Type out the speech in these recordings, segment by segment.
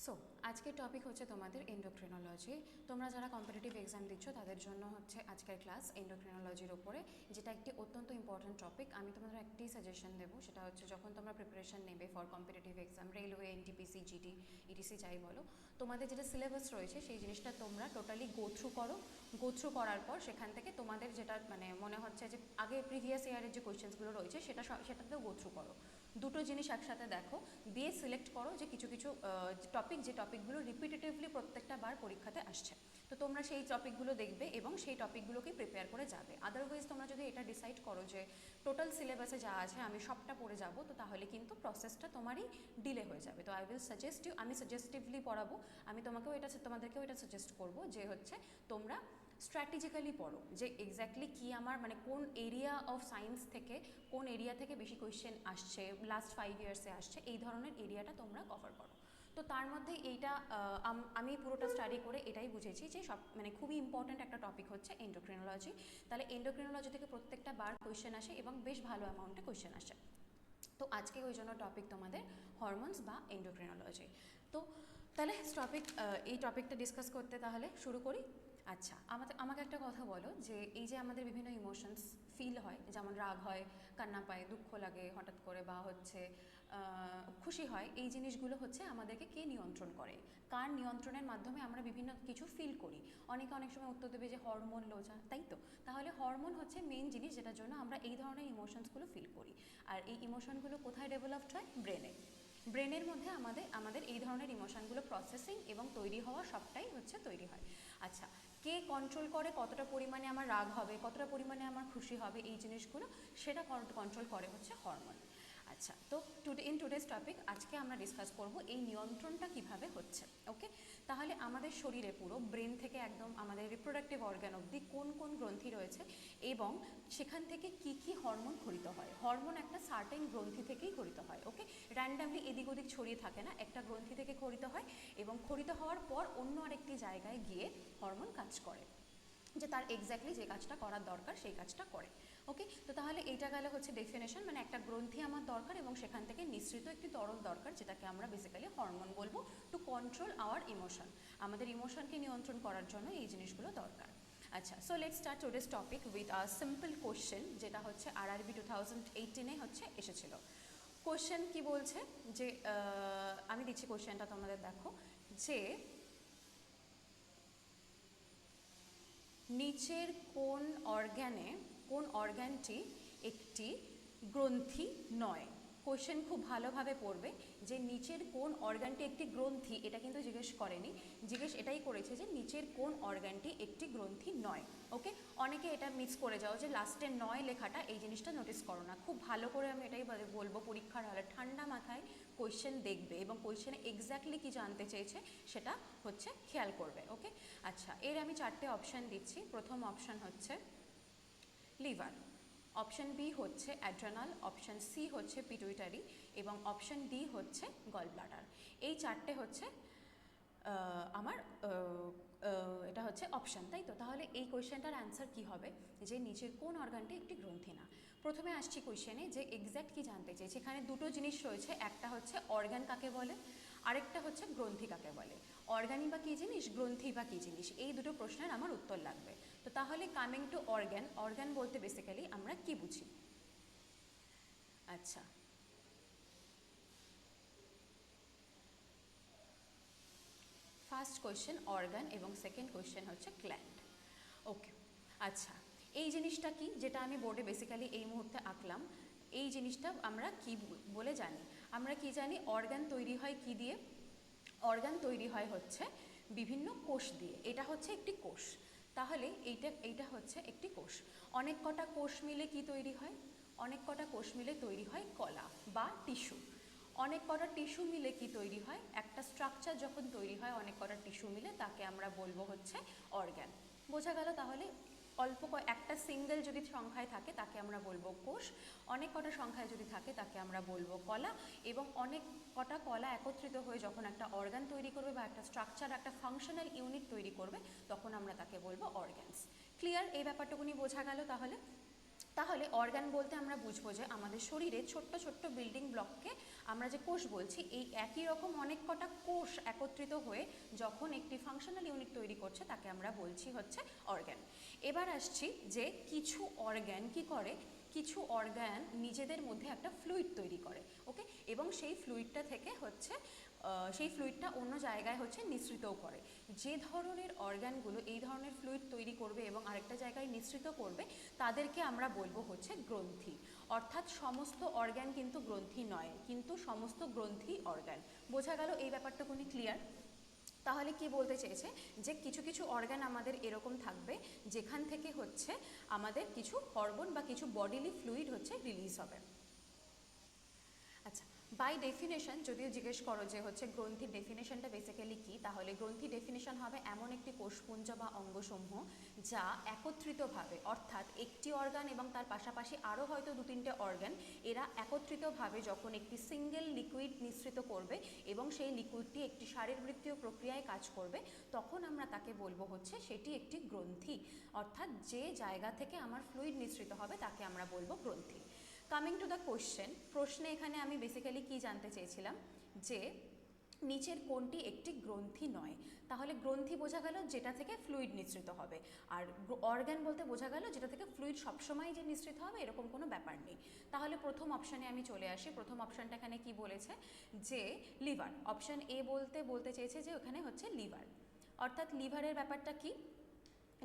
So আজকের topic হচ্ছে তোমাদের এন্ডোক্রিনোলজি। তোমরা যারা কম্পিটিটিভ এক্সাম দিচ্ছ তাদের জন্য হচ্ছে আজকের ক্লাস এন্ডোক্রিনোলজির উপরে, যেটা একটি অত্যন্ত ইম্পর্ট্যান্ট টপিক। আমি তোমাদের একটি সাজেশন দেবো, সেটা হচ্ছে যখন তোমরা প্রিপারেশন নেবে for competitive exam, railway, NTPC, GD, etc যাই বলো, তোমাদের যেটা সিলেবাস রয়েছে সেই জিনিসটা তোমরা টোটালি গো থ্রু করার পর সেখান থেকে তোমাদের যেটা মানে মনে হচ্ছে যে আগে প্রিভিয়াস ইয়ারের যে কোয়েশ্চেন্সগুলো রয়েছে সেটাতেও গো থ্রু করো। দুটো জিনিস একসাথে দেখো, দিয়ে সিলেক্ট করো যে কিছু যে টপিকগুলো রিপিটেটিভলি প্রত্যেকটা বার পরীক্ষাতে আসছে, তো তোমরা সেই টপিকগুলো দেখবে এবং সেই টপিকগুলোকেই প্রিপেয়ার করে যাবে। আদারওয়াইজ তোমরা যদি এটা ডিসাইড করো যে টোটাল সিলেবাসে যা আছে আমি সবটা পড়ে যাব, তো তাহলে কিন্তু প্রসেসটা তোমারই ডিলে হয়ে যাবে। তো আই উইল সাজেস্ট ইউ, আমি সাজেস্টিভলি পড়াবো, আমি তোমাদেরকেও এটা সাজেস্ট করবো যে হচ্ছে তোমরা স্ট্র্যাটেজিক্যালি পড়ো, যে এক্স্যাক্টলি কী আমার মানে কোন এরিয়া অফ সায়েন্স থেকে কোন এরিয়া থেকে বেশি কোয়েশ্চেন আসছে, লাস্ট 5 ইয়ার্সে আসছে, এই ধরনের এরিয়াটা তোমরা কভার করো। তো তার মধ্যে এইটা আমি পুরোটা স্টাডি করে এটাই বুঝেছি যে সব মানে খুবই ইম্পর্ট্যান্ট একটা টপিক হচ্ছে এন্ডোক্রিনোলজি। তাহলে এন্ডোক্রিনোলজি থেকে প্রত্যেকটা বার কোয়েশ্চেন আসে এবং বেশ ভালো অ্যামাউন্টে কোয়েশ্চেন আসে। তো আজকে ওই জন্য টপিক তোমাদের হরমোনস বা এন্ডোক্রিনোলজি। তো তাহলে এই টপিকটা ডিসকাস করতে তাহলে শুরু করি। আচ্ছা, আমাকে একটা কথা বলো, যে এই যে আমাদের বিভিন্ন ইমোশনস ফিল হয়, যেমন রাগ হয়, কান্না পায়, দুঃখ লাগে হঠাৎ করে, বা হচ্ছে খুশি হয়, এই জিনিসগুলো হচ্ছে আমাদেরকে কে নিয়ন্ত্রণ করে? কার নিয়ন্ত্রণের মাধ্যমে আমরা বিভিন্ন কিছু ফিল করি? অনেক সময় উত্তর দেবে যে হরমোন লোচা, তাই তো? তাহলে হরমোন হচ্ছে মেইন জিনিস যেটার জন্য আমরা এই ধরনের ইমোশনসগুলো ফিল করি। আর এই ইমোশনগুলো কোথায় ডেভেলপড হয়? ব্রেনের মধ্যে আমাদের এই ধরনের ইমোশনগুলো প্রসেসিং এবং তৈরি হওয়া সবটাই হচ্ছে তৈরি হয়। আচ্ছা, কে কন্ট্রোল করে কতটা পরিমাণে আমার রাগ হবে, কতটা পরিমাণে আমার খুশি হবে, এই জিনিসগুলো সেটা কন্ট্রোল করে হচ্ছে হরমোন। আচ্ছা, তো টুডেস টপিক আজকে আমরা ডিসকাস করব এই নিয়ন্ত্রণটা কিভাবে হচ্ছে। ওকে, তাহলে আমাদের শরীরে পুরো ব্রেন থেকে একদম আমাদের রিপ্রোডাক্টিভ অর্গান অবধি কোন কোন গ্রন্থি রয়েছে এবং সেখান থেকে কি কি হরমোন খরিত হয়। হরমোন একটা সার্টেন গ্রন্থি থেকেই খরিত হয়। ওকে, র্যান্ডামলি এদিক ওদিক ছড়িয়ে থাকে না, একটা গ্রন্থি থেকে খরিত হয় এবং খরিত হওয়ার পর অন্য আরেকটি জায়গায় গিয়ে হরমোন কাজ করে, যে তার এক্স্যাক্টলি যে কাজটা করার দরকার সেই কাজটা করে। ওকে, তো তাহলে এইটা গেলে হচ্ছে ডেফিনেশন, মানে একটা গ্রন্থি আমার দরকার এবং সেখান থেকে নিঃসৃত একটি তরল দরকার, যেটাকে আমরা বেসিক্যালি হরমোন বলবো, টু কন্ট্রোল আওয়ার ইমোশন। আমাদের ইমোশনকে নিয়ন্ত্রণ করার জন্য এই জিনিসগুলো দরকার। আচ্ছা, so let's start today's topic with a simple question, যেটা হচ্ছে RRB 2018-এ হচ্ছে এসেছিল। কোশ্চেন কি বলছে, যে আমি দিচ্ছি কোশ্চেনটা তোমাদের, দেখো যে নিচের কোন অর্গ্যানটি একটি গ্রন্থি নয়? কোশ্চেন খুব ভালোভাবে পড়বে, যে নিচের কোন অর্গানটি একটি গ্রন্থি, এটা কিন্তু জিজ্ঞেস এটাই করেছে যে নিচের কোন অর্গানটি একটি গ্রন্থি নয়। ওকে, অনেকে এটা মিস করে যাও, যে লাস্টের নয় লেখাটা, এই জিনিসটা নোটিস করো না। খুব ভালো করে আমি এটাই বলবো, পরীক্ষার হলে ঠান্ডা মাথায় কোয়েশ্চেন দেখবে এবং কোয়েশ্চেনে এক্স্যাক্টলি কি জানতে চেয়েছে সেটা হচ্ছে খেয়াল করবে। ওকে, আচ্ছা, এর আমি 4টে অপশান দিচ্ছি। প্রথম অপশান হচ্ছে লিভার, অপশান বি হচ্ছে অ্যাড্রেনাল, অপশান সি হচ্ছে পিটুইটারি এবং অপশান ডি হচ্ছে গল ব্লাডার। এই 4টে হচ্ছে আমার এটা হচ্ছে অপশান, তাই তো? তাহলে এই কোয়েশ্চেনটার অ্যান্সার কি হবে, যে নিচের কোন অর্গানটি একটি গ্রন্থি না? প্রথমে আসছি কোয়েশ্চেনে, যে এক্স্যাক্ট কি জানতে চেয়েছে। এখানে দুটো জিনিস রয়েছে, একটা হচ্ছে অর্গান কাকে বলে, আরেকটা হচ্ছে গ্রন্থি কাকে বলে। অর্গানই বা কী জিনিস, গ্রন্থি বা কী জিনিস, এই দুটো প্রশ্নের আমার উত্তর লাগবে। তো তাহলে কামিং টু অর্গান বলতে বেসিক্যালি আমরা কি বুঝি? আচ্ছা, ফার্স্ট কোয়েশ্চেন অর্গান এবং সেকেন্ড কোয়েশ্চেন হচ্ছে গ্ল্যান্ড। ওকে, আচ্ছা, এই জিনিসটা কি, যেটা আমি বোর্ডে বেসিক্যালি এই মুহূর্তে আঁকলাম, এই জিনিসটা আমরা কি বলে জানি? আমরা কি জানি, অর্গান তৈরি হয় কি দিয়ে? অর্গান তৈরি হয় হচ্ছে বিভিন্ন কোষ দিয়ে। এটা হচ্ছে একটি কোষ, তাহলে এইটা হচ্ছে একটি কোষ। অনেক কটা কোষ মিলে কি তৈরি হয়? অনেক কটা কোষ মিলে তৈরি হয় কলা বা টিস্যু। অনেক কটা টিস্যু মিলে কি তৈরি হয়? একটা স্ট্রাকচার যখন তৈরি হয় অনেক কটা টিস্যু মিলে, তাকে আমরা বলবো হচ্ছে অর্গান। বোঝা গেল? তাহলে একটা সিঙ্গেল যদি সংখ্যায় থাকে তাকে আমরা বলবো কোষ, অনেক কটা সংখ্যায় যদি থাকে তাকে আমরা বলবো কলা, এবং অনেক কটা কলা একত্রিত হয়ে যখন একটা অর্গান তৈরি করবে বা একটা স্ট্রাকচার, একটা ফাংশনাল ইউনিট তৈরি করবে, তখন আমরা তাকে বলবো অর্গ্যানস। ক্লিয়ার? এই ব্যাপারটুকুনি বোঝা গেল? তাহলে তাহলে অর্গান বলতে আমরা বুঝবো যে আমাদের শরীরে ছোট্ট ছোট্ট বিল্ডিং ব্লককে আমরা যে কোষ বলছি, এই একই রকম অনেক কটা কোষ একত্রিত হয়ে যখন একটি ফাংশনাল ইউনিট তৈরি করছে তাকে আমরা বলছি হচ্ছে অর্গান। এবার আসছি যে কিছু অর্গান কি করে, কিছু অর্গান নিজেদের মধ্যে একটা ফ্লুইড তৈরি করে, ওকে, এবং সেই ফ্লুইডটা থেকে হচ্ছে সেই ফ্লুইডটা অন্য জায়গায় হচ্ছে নিঃসৃতও করে। যে ধরনের অর্গানগুলো এই ধরনের ফ্লুইড তৈরি করবে এবং আরেকটা জায়গায় নিঃসৃত করবে তাদেরকে আমরা বলবো হচ্ছে গ্রন্থি। অর্থাৎ সমস্ত অর্গান কিন্তু গ্রন্থি নয়, কিন্তু সমস্ত গ্রন্থি অর্গান। বোঝা গেল এই ব্যাপারটা কোনো ক্লিয়ার? তাহলে কি বলতে চেয়েছে যে কিছু কিছু অর্গান আমাদের এরকম থাকবে যেখান থেকে হচ্ছে আমাদের কিছু হরমোন বা কিছু বডিলি ফ্লুইড হচ্ছে রিলিজ হবে। আচ্ছা, বাই ডেফিনেশন যদিও জিজ্ঞেস করো যে হচ্ছে গ্রন্থির ডেফিনেশনটা বেসিক্যালি কী, তাহলে গ্রন্থি ডেফিনেশন হবে এমন একটি কোষপুঞ্জ বা অঙ্গসমূহ যা একত্রিতভাবে, অর্থাৎ একটি অর্গান এবং তার পাশাপাশি আরও হয়তো 2-3টে অর্গান, এরা একত্রিতভাবে যখন একটি সিঙ্গেল লিকুইড নিঃসৃত করবে এবং সেই লিকুইডটি একটি শারীরবৃত্তীয় প্রক্রিয়ায় কাজ করবে, তখন আমরা তাকে বলবো হচ্ছে সেটি একটি গ্রন্থি। অর্থাৎ যে জায়গা থেকে আমার ফ্লুইড নিঃসৃত হবে তাকে আমরা বলবো গ্রন্থি। কামিং টু দ্য কোশ্চেন, প্রশ্নে এখানে আমি বেসিক্যালি কি জানতে চেয়েছিলাম যে নিচের কোনটি একটি গ্রন্থি নয়। তাহলে গ্রন্থি বোঝা গেল যেটা থেকে ফ্লুইড নিঃসৃত হবে, আর অর্গান বলতে বোঝা গেল যেটা থেকে ফ্লুইড সবসময় যে নিঃসৃত হবে এরকম কোনো ব্যাপার নেই। তাহলে প্রথম অপশানে আমি চলে আসি। প্রথম অপশানটা এখানে কি বলেছে যে লিভার। অপশান এ বলতে চেয়েছে যে ওখানে হচ্ছে লিভার, অর্থাৎ লিভারের ব্যাপারটা কি,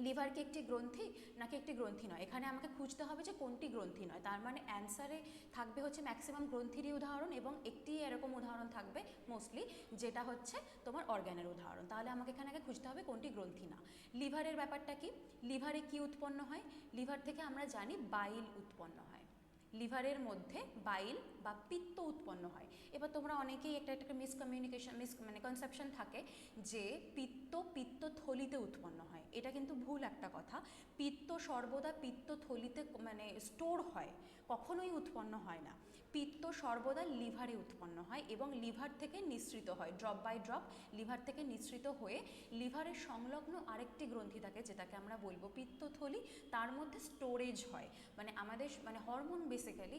লিভার কি একটি গ্রন্থি নাকি একটি গ্রন্থি নয়, এখানে আমাকে খুঁজতে হবে যে কোনটি গ্রন্থি নয়। তার মানে অ্যান্সারে থাকবে হচ্ছে ম্যাক্সিমাম গ্রন্থিরই উদাহরণ এবং একটি এরকম উদাহরণ থাকবে মোস্টলি যেটা হচ্ছে তোমার অর্গানের উদাহরণ। তাহলে আমাকে এখানে আগে খুঁজতে হবে কোনটি গ্রন্থি না। লিভারের ব্যাপারটা কি, লিভারে কি উৎপন্ন হয়, লিভার থেকে আমরা জানি বাইল উৎপন্ন হয়, লিভারের মধ্যে বাইল বা পিত্ত উৎপন্ন হয়। এবার তোমরা অনেকেই একটা মিসকমিউনিকেশন মানে কনসেপশন থাকে যে পিত্তথলিতে উৎপন্ন হয়। এটা কিন্তু ভুল একটা কথা। পিত্ত সর্বদা পিত্তথলিতে মানে স্টোর হয়, কখনোই উৎপন্ন হয় না। পিত্ত সর্বদা লিভারে উৎপন্ন হয় এবং লিভার থেকে নিঃসৃত হয়, ড্রপ বাই ড্রপ লিভার থেকে নিঃসৃত হয়ে লিভারের সংলগ্ন আরেকটি গ্রন্থি থাকে যেটাকে আমরা বলবো পিত্তথলি, তার মধ্যে স্টোরেজ হয়। মানে আমাদের মানে হরমোন বেসিক্যালি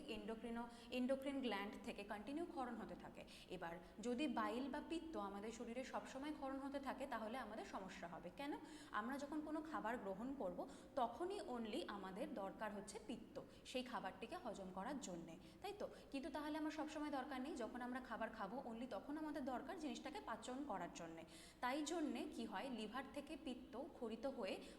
এন্ডোক্রিন গ্ল্যান্ড থেকে কন্টিনিউ ক্ষরণ হতে থাকে। এবার যদি বাইল বা পিত্ত আমাদের শরীরে সবসময় ক্ষরণ হতে থাকে তাহলে আমাদের সমস্যা হবে। কেন? আমরা যখন কোনো খাবার গ্রহণ করব তখনই অনলি আমাদের দরকার হচ্ছে পিত্ত সেই খাবারটিকে হজম করার জন্যে, তাই তো? কিন্তু তাহলে আমার সবসময় দরকার নেই, যখন আমরা খাবার খাবো অনলি তখন আমাদের দরকার জিনিসটাকে পাচন করার জন্যে। তাই জন্যে কি হয়, লিভার থেকে পিত্ত ক্ষরিত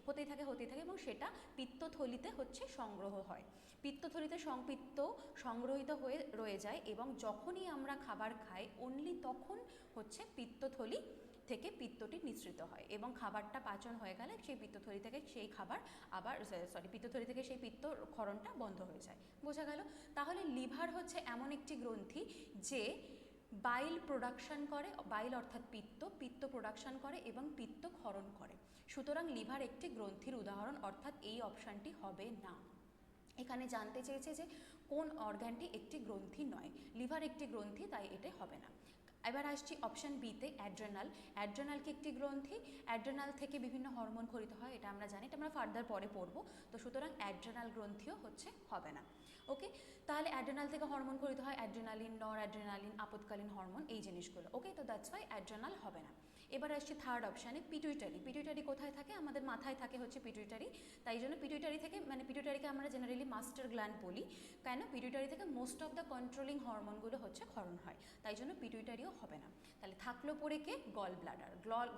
হতেই থাকে এবং সেটা পিত্তথলিতে হচ্ছে সংগ্রহ হয়। পিত্তথলিতে পিত্ত সংগ্রহিত হয়ে রয়ে যায় এবং যখনই আমরা খাবার খাই অনলি তখন হচ্ছে পিত্তথলি থেকে পিত্তটি নিঃসৃত হয় এবং খাবারটা পাচন হয়ে গেলে সেই পিত্তথলি থেকে সেই খাবার আবার পিত্তথলি থেকে সেই পিত্ত ক্ষরণটা বন্ধ হয়ে যায়। বোঝা গেল? তাহলে লিভার হচ্ছে এমন একটি গ্রন্থি যে বাইল প্রোডাকশন করে, বাইল অর্থাৎ পিত্ত প্রোডাকশন করে এবং পিত্ত ক্ষরণ করে। সুতরাং লিভার একটি গ্রন্থির উদাহরণ, অর্থাৎ এই অপশানটি হবে না। এখানে জানতে চেয়েছে যে কোন অর্গানটি একটি গ্রন্থি নয়, লিভার একটি গ্রন্থি, তাই এটা হবে না। এবার আসছি অপশান বিতে, অ্যাড্রেনাল। অ্যাড্রেনাল কি একটি গ্রন্থি? অ্যাড্রেনাল থেকে বিভিন্ন হরমোন ক্ষরিত হয়, এটা আমরা জানি, এটা আমরা ফার্দার পরে পড়বো। তো সুতরাং অ্যাড্রেনাল গ্রন্থিও হচ্ছে হবে না। ওকে, তাহলে অ্যাড্রেনাল থেকে হরমোন ক্ষরিত হয় অ্যাড্রেনালিন, নর অ্যাড্রেনালিন, আপদকালীন হরমোন, এই জিনিসগুলো। ওকে, তো দ্যাটস ওয়াই অ্যাড্রেনাল হবে না। এবার আসছি থার্ড অপশানে, পিটুইটারি। পিটুইটারি কোথায় থাকে? আমাদের মাথায় থাকে হচ্ছে পিটুইটারি। তাই জন্য পিটুইটারি থেকে মানে পিটুইটারিকে আমরা জেনারেলি মাস্টার গ্ল্যান্ড বলি। কেন? পিটুইটারি থেকে মোস্ট অফ দ্য কন্ট্রোলিং হরমোনগুলো হচ্ছে ক্ষরণ হয়, তাই জন্য পিটুইটারিও হবে না। তাহলে থাকলো পরে কে? Gall bladder.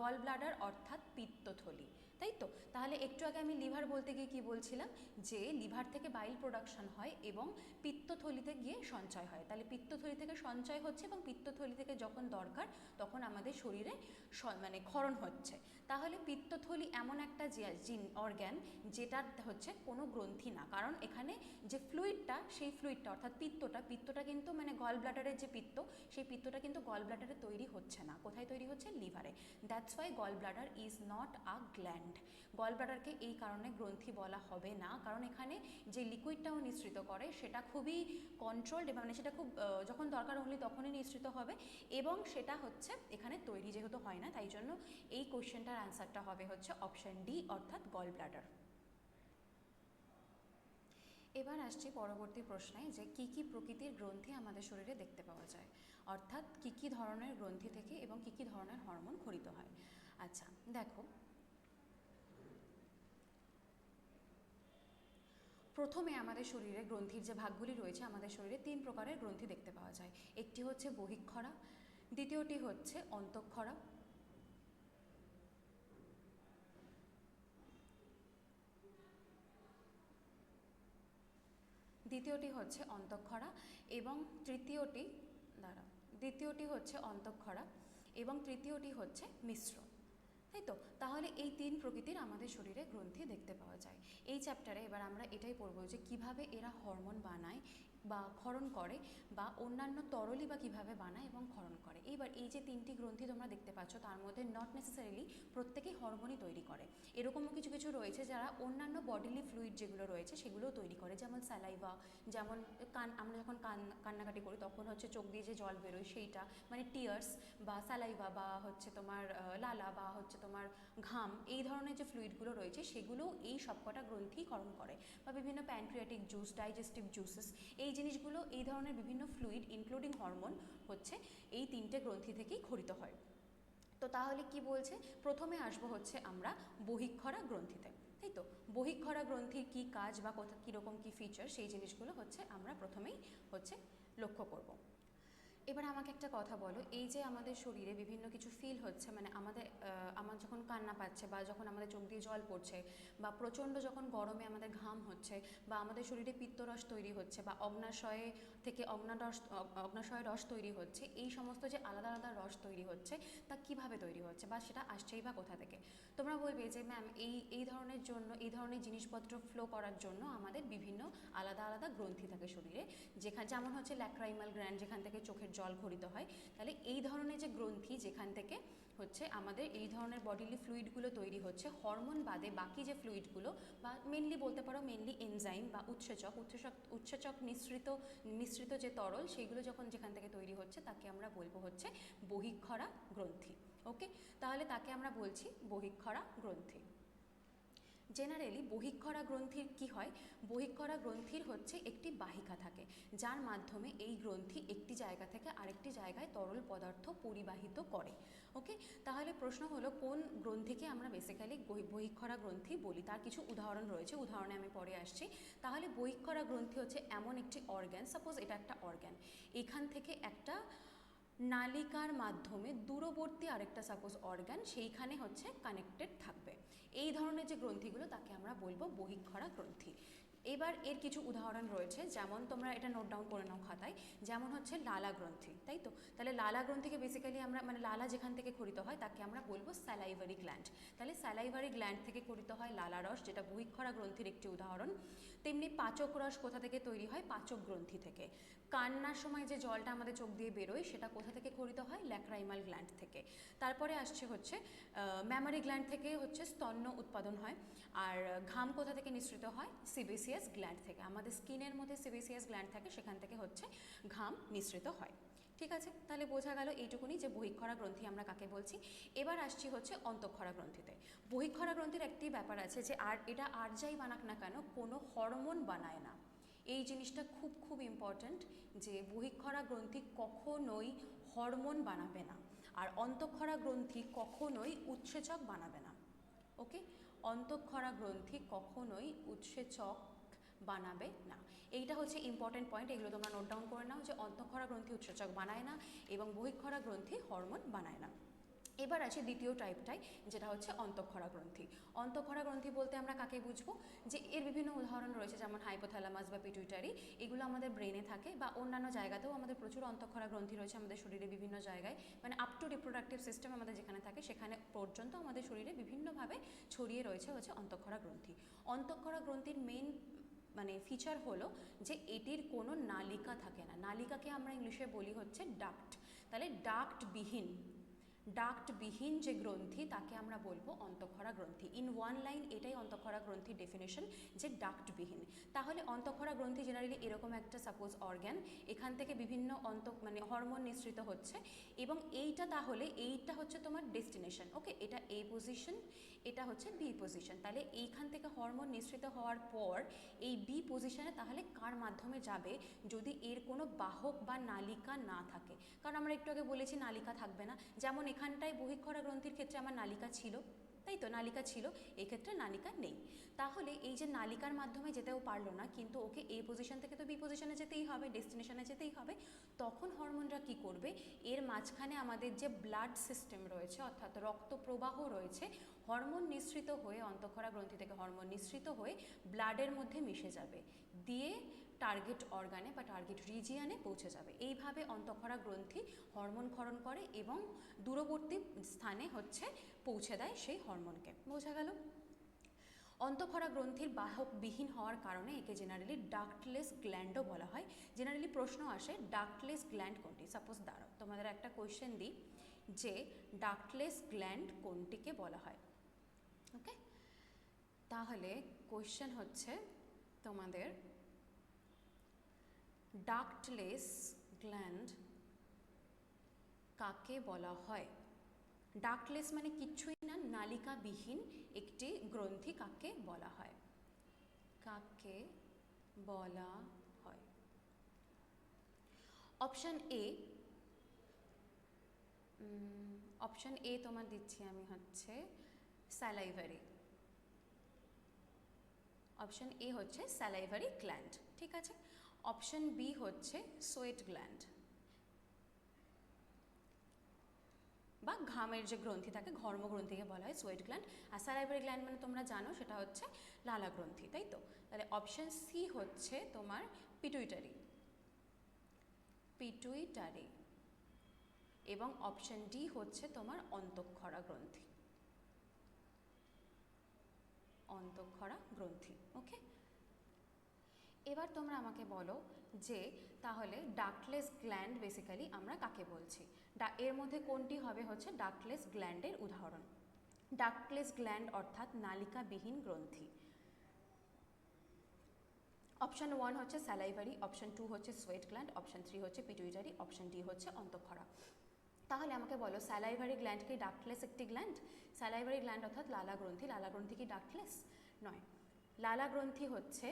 গল ব্লাডার অর্থাৎ পিত্তথলি, তাই তো? তাহলে একটু আগে আমি লিভার বলতে গিয়ে কি বলছিলাম যে লিভার থেকে বাইল প্রোডাকশন হয় এবং পিত্তথলিতে গিয়ে সঞ্চয় হয়। তাহলে পিত্তথলি থেকে সঞ্চয় হচ্ছে এবং পিত্তথলি থেকে যখন দরকার তখন আমাদের শরীরে মানে ক্ষরণ হচ্ছে। তাহলে পিত্তথলি এমন একটা অর্গ্যান যেটা হচ্ছে কোনো গ্রন্থি না, কারণ এখানে যে ফ্লুইডটা সেই ফ্লুইডটা অর্থাৎ পিত্তটা কিন্তু মানে গল ব্লাডারের যে পিত্ত সেই পিত্তটা কিন্তু গল ব্লাডারে তৈরি হচ্ছে না। কোথায় তৈরি হচ্ছে? লিভারে। That's why gall bladder is not a gland. Gall ব্লাডারকে এই কারণে গ্রন্থি বলা হবে না, কারণ এখানে যে লিকুইডটাও নিঃসৃত করে সেটা খুবই কন্ট্রোলড এবং মানে সেটা খুব যখন দরকার অনলি তখনই নিঃসৃত হবে এবং সেটা হচ্ছে এখানে তৈরি যেহেতু হয় না, তাই জন্য এই কোশ্চেনটার অ্যান্সারটা হবে হচ্ছে অপশান ডি অর্থাৎ গল ব্লাডার। এবার আসছি পরবর্তী প্রশ্নে, যে কি কি প্রকৃতির গ্রন্থি আমাদের শরীরে দেখতে পাওয়া যায়, অর্থাৎ কি কি ধরনের গ্রন্থি থেকে এবং কি কি ধরনের হরমোন ক্ষরিত হয়। আচ্ছা দেখো, প্রথমে আমাদের শরীরে গ্রন্থির যে ভাগগুলি রয়েছে, আমাদের শরীরে 3 প্রকারের গ্রন্থি দেখতে পাওয়া যায়। একটি হচ্ছে বহিঃক্ষরা, দ্বিতীয়টি হচ্ছে অন্তঃক্ষরা, এবং তৃতীয়টি হচ্ছে মিশ্র। তাই তো, তাহলে এই 3 প্রকৃতির আমাদের শরীরে গ্রন্থি দেখতে পাওয়া যায়। এই চ্যাপ্টারে এবার আমরা এটাই পড়বো যে কিভাবে এরা হরমোন বানায় বা ক্ষরণ করে, বা অন্যান্য তরলই বা কীভাবে বানায় এবং ক্ষরণ করে। এইবার এই যে 3টি গ্রন্থি তোমরা দেখতে পাচ্ছ, তার মধ্যে নট নেসেসারিলি প্রত্যেকেই হরমোনই তৈরি করে, এরকমও কিছু কিছু রয়েছে যারা অন্যান্য বডিলি ফ্লুইড যেগুলো রয়েছে সেগুলোও তৈরি করে, যেমন স্যালাইভা, যেমন আমরা যখন কান্নাকাটি করি তখন হচ্ছে চোখ দিয়ে যে জল বেরোয় সেইটা, মানে টিয়ার্স বা স্যালাইভা বা হচ্ছে তোমার লালা বা হচ্ছে তোমার ঘাম, এই ধরনের যে ফ্লুইডগুলো রয়েছে সেগুলো এই সবকটা গ্রন্থি ক্ষরণ করে, বা বিভিন্ন প্যানক্রিয়াটিক জুস, ডাইজেস্টিভ জুসেস, এই জিনিসগুলো, এই ধরনের বিভিন্ন ফ্লুইড ইনক্লুডিং হরমোন হচ্ছে এই 3টে গ্রন্থি থেকেই ক্ষরিত হয়। তো তাহলে কি বলছে, প্রথমে আসবো হচ্ছে আমরা বহিঃক্ষরা গ্রন্থিতে। তাই তো, বহিঃক্ষরা গ্রন্থির কী কাজ বা কীরকম কী ফিচার, সেই জিনিসগুলো হচ্ছে আমরা প্রথমেই হচ্ছে লক্ষ্য করব। এবার আমাকে একটা কথা বলো, এই যে আমাদের শরীরে বিভিন্ন কিছু ফিল হচ্ছে, মানে আমার যখন কান্না পাচ্ছে বা যখন আমাদের চোখ দিয়ে জল পড়ছে, বা প্রচণ্ড যখন গরমে আমাদের ঘাম হচ্ছে, বা আমাদের শরীরে পিত্তরস তৈরি হচ্ছে, বা অগ্নাশয় থেকে অগ্নাশয় রস তৈরি হচ্ছে, এই সমস্ত যে আলাদা আলাদা রস তৈরি হচ্ছে তা কিভাবে তৈরি হচ্ছে বা সেটা আসছেই বা কোথা থেকে। তোমরা বলবে যে ম্যাম এই ধরনের জিনিসপত্র ফ্লো করার জন্য আমাদের বিভিন্ন আলাদা আলাদা গ্রন্থি থাকে শরীরে, যেমন হচ্ছে ল্যাক্রাইমাল গ্ল্যান্ড, যেখান থেকে চোখের জল ক্ষরিত হয়। তাহলে এই ধরনের যে গ্রন্থি, যেখান থেকে হচ্ছে আমাদের এই ধরনের বডিলি ফ্লুইডগুলো তৈরি হচ্ছে, হরমোন বাদে বাকি যে ফ্লুইডগুলো, বা মেনলি বলতে পারো মেনলি এনজাইম বা উৎসেচক মিশ্রিত যে তরল, সেইগুলো যেখান থেকে তৈরি হচ্ছে তাকে আমরা বলবো হচ্ছে বহিঃক্ষরা গ্রন্থি। ওকে, তাহলে তাকে আমরা বলছি বহিঃক্ষরা গ্রন্থি। জেনারেলি বহিঃক্ষরা গ্রন্থির কি হয়, বহিঃক্ষরা গ্রন্থির হচ্ছে একটি বাহিকা থাকে, যার মাধ্যমে এই গ্রন্থি একটি জায়গা থেকে আরেকটি জায়গায় তরল পদার্থ পরিবাহিত করে। ওকে, তাহলে প্রশ্ন হলো কোন গ্রন্থিকে আমরা বেসিক্যালি বহিঃক্ষরা গ্রন্থি বলি, তার কিছু উদাহরণ রয়েছে, উদাহরণে আমি পরে আসছি। তাহলে বহিঃক্ষরা গ্রন্থি হচ্ছে এমন একটি অর্গ্যান, সাপোজ এটা একটা অর্গ্যান, এখান থেকে একটা নালিকার মাধ্যমে দূরবর্তী আরেকটা সাপোজ অর্গ্যান সেইখানে হচ্ছে কানেক্টেড থাকবে, এই ধরনের যে গ্রন্থিগুলো তাকে আমরা বলবো বহিঃক্ষরা গ্রন্থি। এবার এর কিছু উদাহরণ রয়েছে, যেমন তোমরা এটা নোট ডাউন করে নাও খাতায়, যেমন হচ্ছে লালা গ্রন্থি। তাই তো, তাহলে লালা গ্রন্থিকে বেসিক্যালি আমরা, মানে লালা যেখান থেকে ক্ষরিত হয় তাকে আমরা বলবো স্যালাইভারি গ্ল্যান্ড। তাহলে স্যালাইভারি গ্ল্যান্ড থেকে ক্ষরিত হয় লালা রস, যেটা বহিঃক্ষরা গ্রন্থির একটি উদাহরণ। তেমনি পাচক রস কোথা থেকে তৈরি হয়, পাচক গ্রন্থি থেকে। কান্নার সময় যে জলটা আমাদের চোখ দিয়ে বেরোয় সেটা কোথা থেকে ক্ষরিত হয়, ল্যাক্রাইমাল গ্ল্যান্ড থেকে। তারপরে আসছে হচ্ছে ম্যামারি গ্ল্যান্ড থেকে হচ্ছে স্তন্য উৎপাদন হয়। আর ঘাম কোথা থেকে নিঃসৃত হয়, সিবেসিয়াস গ্ল্যান্ড থেকে। আমাদের স্কিনের মধ্যে সিবেসিয়াস গ্ল্যান্ড থাকে, সেখান থেকে হচ্ছে ঘাম নিঃসৃত হয়। ঠিক আছে, তাহলে বোঝা গেল এইটুকুনি যে বহিঃক্ষরা গ্রন্থি আমরা কাকে বলছি। এবার আসছি হচ্ছে অন্তঃক্ষরা গ্রন্থিতে। বহিঃক্ষরা গ্রন্থির একটি ব্যাপার আছে যে এটা আর যাই বানাক না কেন, কোনো হরমোন বানায় না। এই জিনিসটা খুব খুব ইম্পর্ট্যান্ট, যে বহিঃক্ষরা গ্রন্থি কখনোই হরমোন বানাবে না, আর অন্তঃক্ষরা গ্রন্থি কখনোই উৎসেচক বানাবে না। ওকে, অন্তঃক্ষরা গ্রন্থি কখনোই উৎসেচক বানাবে না, এইটা হচ্ছে ইম্পর্টেন্ট পয়েন্ট, এগুলো তোমরা নোট ডাউন করে নাও যে অন্তঃক্ষরা গ্রন্থি উৎসেচক বানায় না এবং বহিঃক্ষরা গ্রন্থি হরমোন বানায় না। এবার আছে দ্বিতীয় টাইপটাই, যেটা হচ্ছে অন্তঃক্ষরা গ্রন্থি। অন্তঃক্ষরা গ্রন্থি বলতে আমরা কাকে বুঝবো, যে এর বিভিন্ন উদাহরণ রয়েছে, যেমন হাইপোথ্যালামাস বা পিটুইটারি, এগুলো আমাদের ব্রেনে থাকে, বা অন্যান্য জায়গাতেও আমাদের প্রচুর অন্তঃক্ষরা গ্রন্থি রয়েছে আমাদের শরীরে বিভিন্ন জায়গায়, মানে আপ টু রিপ্রোডাক্টিভ সিস্টেম আমাদের যেখানে থাকে সেখানে পর্যন্ত আমাদের শরীরে বিভিন্নভাবে ছড়িয়ে রয়েছে হচ্ছে অন্তঃক্ষরা গ্রন্থি। অন্তঃক্ষরা গ্রন্থির মেইন মানে ফিচার হলো যে এটির কোনো নালিকা থাকে না, নালিকাকে আমরা ইংলিশে বলি হচ্ছে ডাক্ট। তাহলে ডাক্টবিহীন যে গ্রন্থি তাকে আমরা বলবো অন্তঃক্ষরা গ্রন্থি। ইন ওয়ান লাইন এটাই অন্তঃক্ষরা গ্রন্থির ডেফিনেশন, যে ডাক্টবিহীন। তাহলে অন্তঃক্ষরা গ্রন্থি জেনারেলি এরকম একটা সাপোজ অর্গ্যান, এখান থেকে বিভিন্ন হরমোন নিঃসৃত হচ্ছে, এবং এইটা তাহলে এইটা হচ্ছে তোমার ডেস্টিনেশন। ওকে, এটা এ পজিশন, এটা হচ্ছে বি পজিশন। তাহলে এইখান থেকে হরমোন নিঃসৃত হওয়ার পর এই বি পজিশনে তাহলে কার মাধ্যমে যাবে, যদি এর কোনো বাহক বা নালিকা না থাকে। কারণ আমরা একটু আগে বলেছি নালিকা থাকবে না, যেমন এখানটায় বহিঃক্ষরা গ্রন্থির ক্ষেত্রে আমার নালিকা ছিল, তাই তো, নালিকা ছিল, এই ক্ষেত্রে নালিকা নেই। তাহলে এই যে নালিকার মাধ্যমে যেতেও পারলো না, কিন্তু ওকে এ পজিশন থেকে তো বি পজিশনে যেতেই হবে, ডেস্টিনেশনে যেতেই হবে, তখন হরমোনরা কি করবে, এর মাঝখানে আমাদের যে ব্লাড সিস্টেম রয়েছে, অর্থাৎ রক্ত প্রবাহ রয়েছে, হরমোন নিঃসৃত হয়ে, অন্তঃক্ষরা গ্রন্থি থেকে হরমোন নিঃসৃত হয়ে ব্লাডের মধ্যে মিশে যাবে, দিয়ে টার্গেট অর্গানে বা টার্গেট রিজিয়ানে পৌঁছে যাবে। এইভাবে অন্তঃক্ষরা গ্রন্থি হরমোন ক্ষরণ করে এবং দূরবর্তী স্থানে হচ্ছে পৌঁছে দেয় সেই হরমোনকে। বোঝা গেল? অন্তঃক্ষরা গ্রন্থির বাহকবিহীন হওয়ার কারণে একে জেনারেলি ডাক্টলেস গ্ল্যান্ডও বলা হয়। জেনারেলি প্রশ্ন আসে ডাক্টলেস গ্ল্যান্ড কোনটি। সাপোজ দাঁড়াও, তোমাদের একটা কোয়েশ্চেন দিই যে ডাক্টলেস গ্ল্যান্ড কোনটিকে বলা হয়। ওকে, তাহলে কোয়েশ্চেন হচ্ছে তোমাদের ডাক্টলেস গ্ল্যান্ড কাকে বলা হয়। ডাক্টলেস মানে কিচ্ছুই না, নালিকাবিহীন একটি গ্রন্থি কাকে বলা হয়, কাকে বলা হয়। অপশান এ, অপশান এ তোমার দিচ্ছি আমি হচ্ছে স্যালাইভারি। অপশান এ হচ্ছে স্যালাইভারি গ্ল্যান্ড, ঠিক আছে। অপশান বি হচ্ছে সোয়েট গ্ল্যান্ড, বা ঘামের যে গ্রন্থি থাকে, ঘর্মগ্রন্থিকে বলা হয় সোয়েট গ্ল্যান্ড। আর স্যালাইভারি গ্ল্যান্ড মানে তোমরা জানো সেটা হচ্ছে লালা গ্রন্থি, তাই তো। তাহলে অপশান সি হচ্ছে তোমার পিটুইটারি, পিটুইটারি, এবং অপশান ডি হচ্ছে তোমার অন্তঃক্ষরা গ্রন্থি, অন্তঃক্ষরা গ্রন্থি। ওকে, এবার তোমরা আমাকে বলো যে তাহলে ডাক্টলেস গ্ল্যান্ড বেসিক্যালি আমরা কাকে বলছি। এর মধ্যে কোনটি হবে হচ্ছে ডাক্টলেস গ্ল্যান্ডের উদাহরণ। ডাক্টলেস গ্ল্যান্ড অর্থাৎ নালিকাবিহীন গ্রন্থি। অপশান 1 হচ্ছে স্যালাইভারি, অপশান 2 হচ্ছে সোয়েট গ্ল্যান্ড, অপশান 3 হচ্ছে পিটুইটারি, অপশান ডি হচ্ছে অন্তঃক্ষরা। তাহলে আমাকে বলো স্যালাইভারি গ্ল্যান্ড কি ডাক্টলেস একটি গ্ল্যান্ড? স্যালাইভারি গ্ল্যান্ড অর্থাৎ লালা গ্রন্থি, লালা গ্রন্থি কি ডাক্টলেস? নয়। লালা গ্রন্থি হচ্ছে,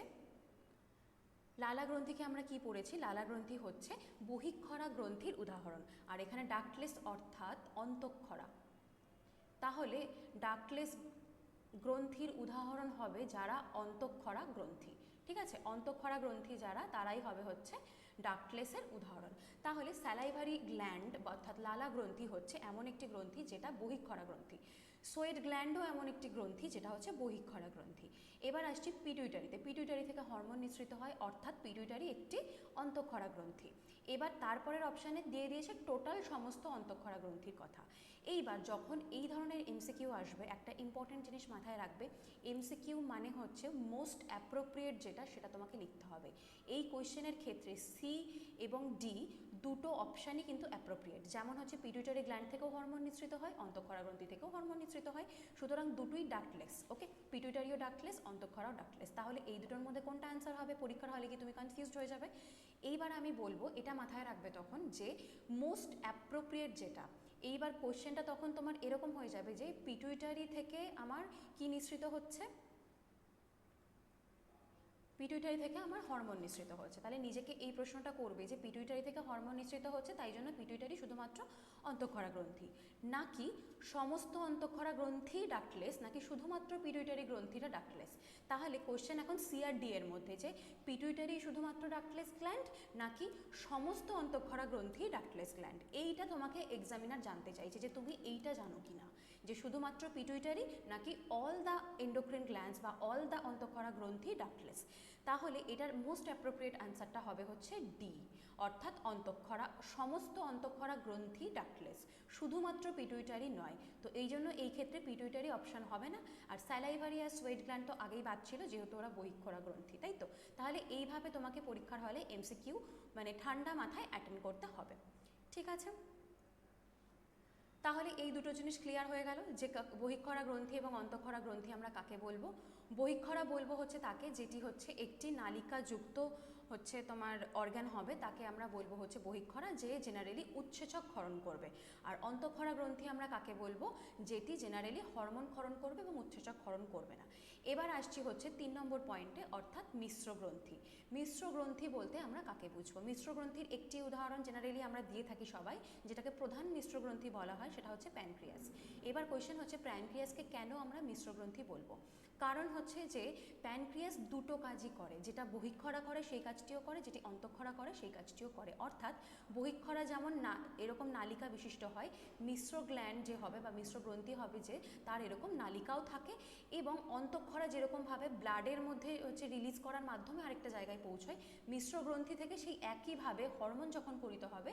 লালা গ্রন্থিকে আমরা কি পড়েছি, লালা গ্রন্থি হচ্ছে বহিঃক্ষরা গ্রন্থির উদাহরণ, আর এখানে ডাক্টলেস অর্থাৎ অন্তঃক্ষরা। তাহলে ডাক্টলেস গ্রন্থির উদাহরণ হবে যারা অন্তঃক্ষরা গ্রন্থি, ঠিক আছে। অন্তঃক্ষরা গ্রন্থি যারা, তারাই হবে হচ্ছে ডাক্টলেসের উদাহরণ। তাহলে স্যালাইভারি গ্ল্যান্ড অর্থাৎ লালা গ্রন্থি হচ্ছে এমন একটি গ্রন্থি যেটা বহিঃক্ষরা গ্রন্থি। সোয়েট গ্ল্যান্ডও এমন একটি গ্রন্থি যেটা হচ্ছে বহিঃক্ষরা গ্রন্থি। এবার আসছি পিটুইটারিতে। পিটুইটারি থেকে হরমোন নিঃসৃত হয়, অর্থাৎ পিটুইটারি একটি অন্তঃক্ষরা গ্রন্থি। এবার তারপরের অপশানে দিয়ে দিয়েছে টোটাল সমস্ত অন্তঃক্ষরা গ্রন্থির কথা। এইবার যখন এই ধরনের এমসিকিউ আসবে, একটা ইম্পর্টেন্ট জিনিস মাথায় রাখবে, এমসিকিউ মানে হচ্ছে মোস্ট অ্যাপ্রোপ্রিয়েট যেটা, সেটা তোমাকে লিখতে হবে। এই কোয়েশ্চেনের ক্ষেত্রে সি এবং ডি দুটো অপশানই কিন্তু অ্যাপ্রোপ্রিয়েট। যেমন হচ্ছে পিটুইটারি গ্ল্যান্ড থেকেও হরমোন নিঃসৃত হয়, অন্তঃক্ষরা গ্রন্থি থেকেও হরমোন নিঃসৃত হয়, সুতরাং দুটোই ডাক্টলেস। ওকে, পিটুইটারিও ডাক্টলেস, অন্তঃক্ষরাও ডাক্টলেস। তাহলে এই দুটোর মধ্যে কোনটা অ্যান্সার হবে, পরীক্ষার হলে কি তুমি কনফিউজড হয়ে যাবে। এইবার আমি বলবো, এটা মাথায় রাখবে তখন যে মোস্ট অ্যাপ্রোপ্রিয়েট যেটা। এইবার কোশ্চেনটা তখন তোমার এরকম হয়ে যাবে যে পিটুইটারি থেকে আমার কি নিঃসৃত হচ্ছে, পিটুইটারি থেকে আমার হরমোন নিঃসৃত হচ্ছে। তাহলে নিজেকে এই প্রশ্নটা করবে যে পিটুইটারি থেকে হরমোন নিঃসৃত হচ্ছে, তাই জন্য পিটুইটারি শুধুমাত্র অন্তঃক্ষরা গ্রন্থি, নাকি সমস্ত অন্তঃক্ষরা গ্রন্থি ডাক্টলেস, নাকি শুধুমাত্র পিটুইটারি গ্রন্থিটা ডাক্টলেস। তাহলে কোশ্চেন এখন সি আর ডি এর মধ্যে, যে পিটুইটারি শুধুমাত্র ডাক্টলেস গ্ল্যান্ড নাকি সমস্ত অন্তঃক্ষরা গ্রন্থি ডাক্টলেস গ্ল্যান্ড। এইটা তোমাকে এক্সামিনার জানতে চাইছে যে তুমি এইটা জানো কিনা, যে শুধুমাত্র পিটুইটারি নাকি অল দ্য এন্ডোক্রিন গ্ল্যান্ডস বা অল দ্য অন্তঃক্ষরা গ্রন্থি ডাক্টলেস। তাহলে এটার মোস্ট অ্যাপ্রোপ্রিয়েট অ্যান্সারটা হবে হচ্ছে ডি, অর্থাৎ অন্তঃক্ষরা, সমস্ত অন্তঃক্ষরা গ্রন্থি ডাক্টলেস, শুধুমাত্র পিটুইটারি নয়। তো এই জন্য এই ক্ষেত্রে পিটুইটারি অপশান হবে না, আর স্যালাইভারি আর সোয়েট গ্ল্যান্ড তো আগেই বাদ ছিল যেহেতু ওরা বহিঃক্ষরা গ্রন্থি, তাই তো। তাহলে এইভাবে তোমাকে পরীক্ষার হলে এমসিকিউ মানে ঠান্ডা মাথায় অ্যাটেন্ড করতে হবে, ঠিক আছে। তাহলে এই দুটো জিনিস ক্লিয়ার হয়ে গেল যে বহিঃক্ষরা গ্রন্থি এবং অন্তঃক্ষরা গ্রন্থি আমরা কাকে বলবো। বহিঃক্ষরা বলবো হচ্ছে তাকে যেটি হচ্ছে একটি নালিকাযুক্ত হচ্ছে তোমার অর্গান হবে, তাকে আমরা বলবো হচ্ছে বহিঃক্ষরা, যে জেনারেলি উৎসেচক ক্ষরণ করবে। আর অন্তঃক্ষরা গ্রন্থি আমরা কাকে বলবো, যেটি জেনারেলি হরমোন ক্ষরণ করবে এবং উৎসেচক ক্ষরণ করবে না। এবার আসছি হচ্ছে 3 নম্বর পয়েন্টে, অর্থাৎ মিশ্র গ্রন্থি। মিশ্র গ্রন্থি বলতে আমরা কাকে বুঝবো? মিশ্র গ্রন্থির একটি উদাহরণ জেনারেলি আমরা দিয়ে থাকি সবাই, যেটাকে প্রধান মিশ্র গ্রন্থি বলা হয়, সেটা হচ্ছে প্যানক্রিয়াস। এবার কোয়েশ্চেন হচ্ছে প্যানক্রিয়াসকে কেন আমরা মিশ্র গ্রন্থি বলবো? কারণ হচ্ছে যে প্যানক্রিয়াস দুটো কাজই করে, যেটা বহিঃক্ষরা করে সেই কাজটিও করে, যেটি অন্তঃক্ষরা করে সেই কাজটিও করে। অর্থাৎ বহিঃক্ষরা যেমন না এরকম নালিকা বিশিষ্ট হয়, মিশ্র গ্ল্যান্ড যে হবে বা মিশ্র গ্রন্থি হবে যে তার এরকম নালিকাও থাকে, এবং অন্তঃক্ষরা যেরকমভাবে ব্লাডের মধ্যে হচ্ছে রিলিজ করার মাধ্যমে আরেকটা জায়গায় পৌঁছয়, মিশ্র গ্রন্থি থেকে সেই একইভাবে হরমোন যখন পরিত হবে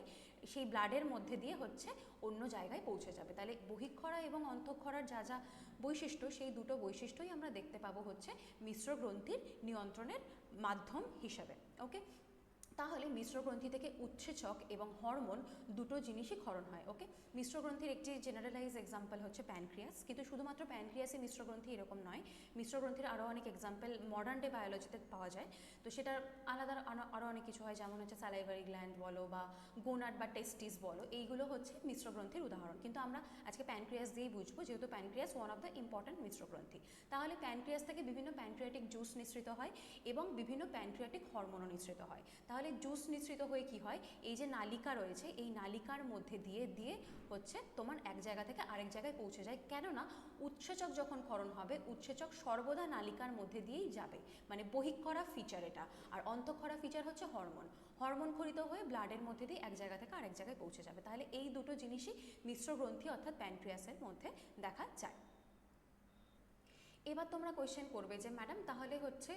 সেই ব্লাডের মধ্যে দিয়ে হচ্ছে অন্য জায়গায় পৌঁছে যাবে। তাহলে বহিঃক্ষরা এবং অন্তঃক্ষরার যা যা বৈশিষ্ট্য, সেই দুটো বৈশিষ্ট্যই আমরা দেখতে পাবো হচ্ছে মিশ্র গ্রন্থির নিয়ন্ত্রণের মাধ্যম হিসাবে। ওকে, তাহলে মিশ্র গ্রন্থি থেকে উৎসেচক এবং হরমোন দুটো জিনিসই ক্ষরণ হয়। ওকে, মিশ্র গ্রন্থির একটি জেনারেলাইজ এক্সাম্পল হচ্ছে প্যানক্রিয়াস, কিন্তু শুধুমাত্র প্যানক্রিয়াসে মিশ্র গ্রন্থি এরকম নয়, মিশ্র গ্রন্থির আরও অনেক এক্সাম্পল মডার্ন ডে বায়োলজিতে পাওয়া যায়। তো সেটার আলাদা আরও অনেক কিছু হয়, যেমন হচ্ছে স্যালাইভারি গ্ল্যান্ড বলো বা গোনাড বা টেস্টিস বলো, এইগুলো হচ্ছে মিশ্র গ্রন্থির উদাহরণ। কিন্তু আমরা আজকে প্যানক্রিয়াস দিয়েই বুঝবো, যেহেতু pancreas one of the important মিশ্র গ্রন্থি। তাহলে প্যানক্রিয়াস থেকে বিভিন্ন প্যানক্রিয়াটিক জুস নিঃসৃত হয় এবং বিভিন্ন প্যানক্রিয়াটিক হরমোনও নিঃসৃত হয়। তাহলে জুস নিঃসৃত হয়ে কি হয়, এই যে নালিকা রয়েছে এই নালিকার মধ্যে দিয়ে দিয়ে হচ্ছে তোমার এক জায়গা থেকে আরেক জায়গায় পৌঁছে যায়। কেননা উৎসেচক যখন ক্ষরণ হবে, উৎসেচক সর্বদা নালিকার মধ্যে দিয়েই যাবে, মানে বহিঃক্ষরা ফিচার এটা। আর অন্তঃক্ষরা ফিচার হচ্ছে হরমোন, হরমোন ক্ষরিত হয়ে ব্লাডের মধ্যে দিয়ে এক জায়গা থেকে আরেক জায়গায় পৌঁছে যাবে। তাহলে এই দুটো জিনিসই মিশ্র গ্রন্থি অর্থাৎ প্যানক্রিয়াসের মধ্যে দেখা যায়। এবার তোমরা কোয়েশ্চেন করবে যে ম্যাডাম তাহলে হচ্ছে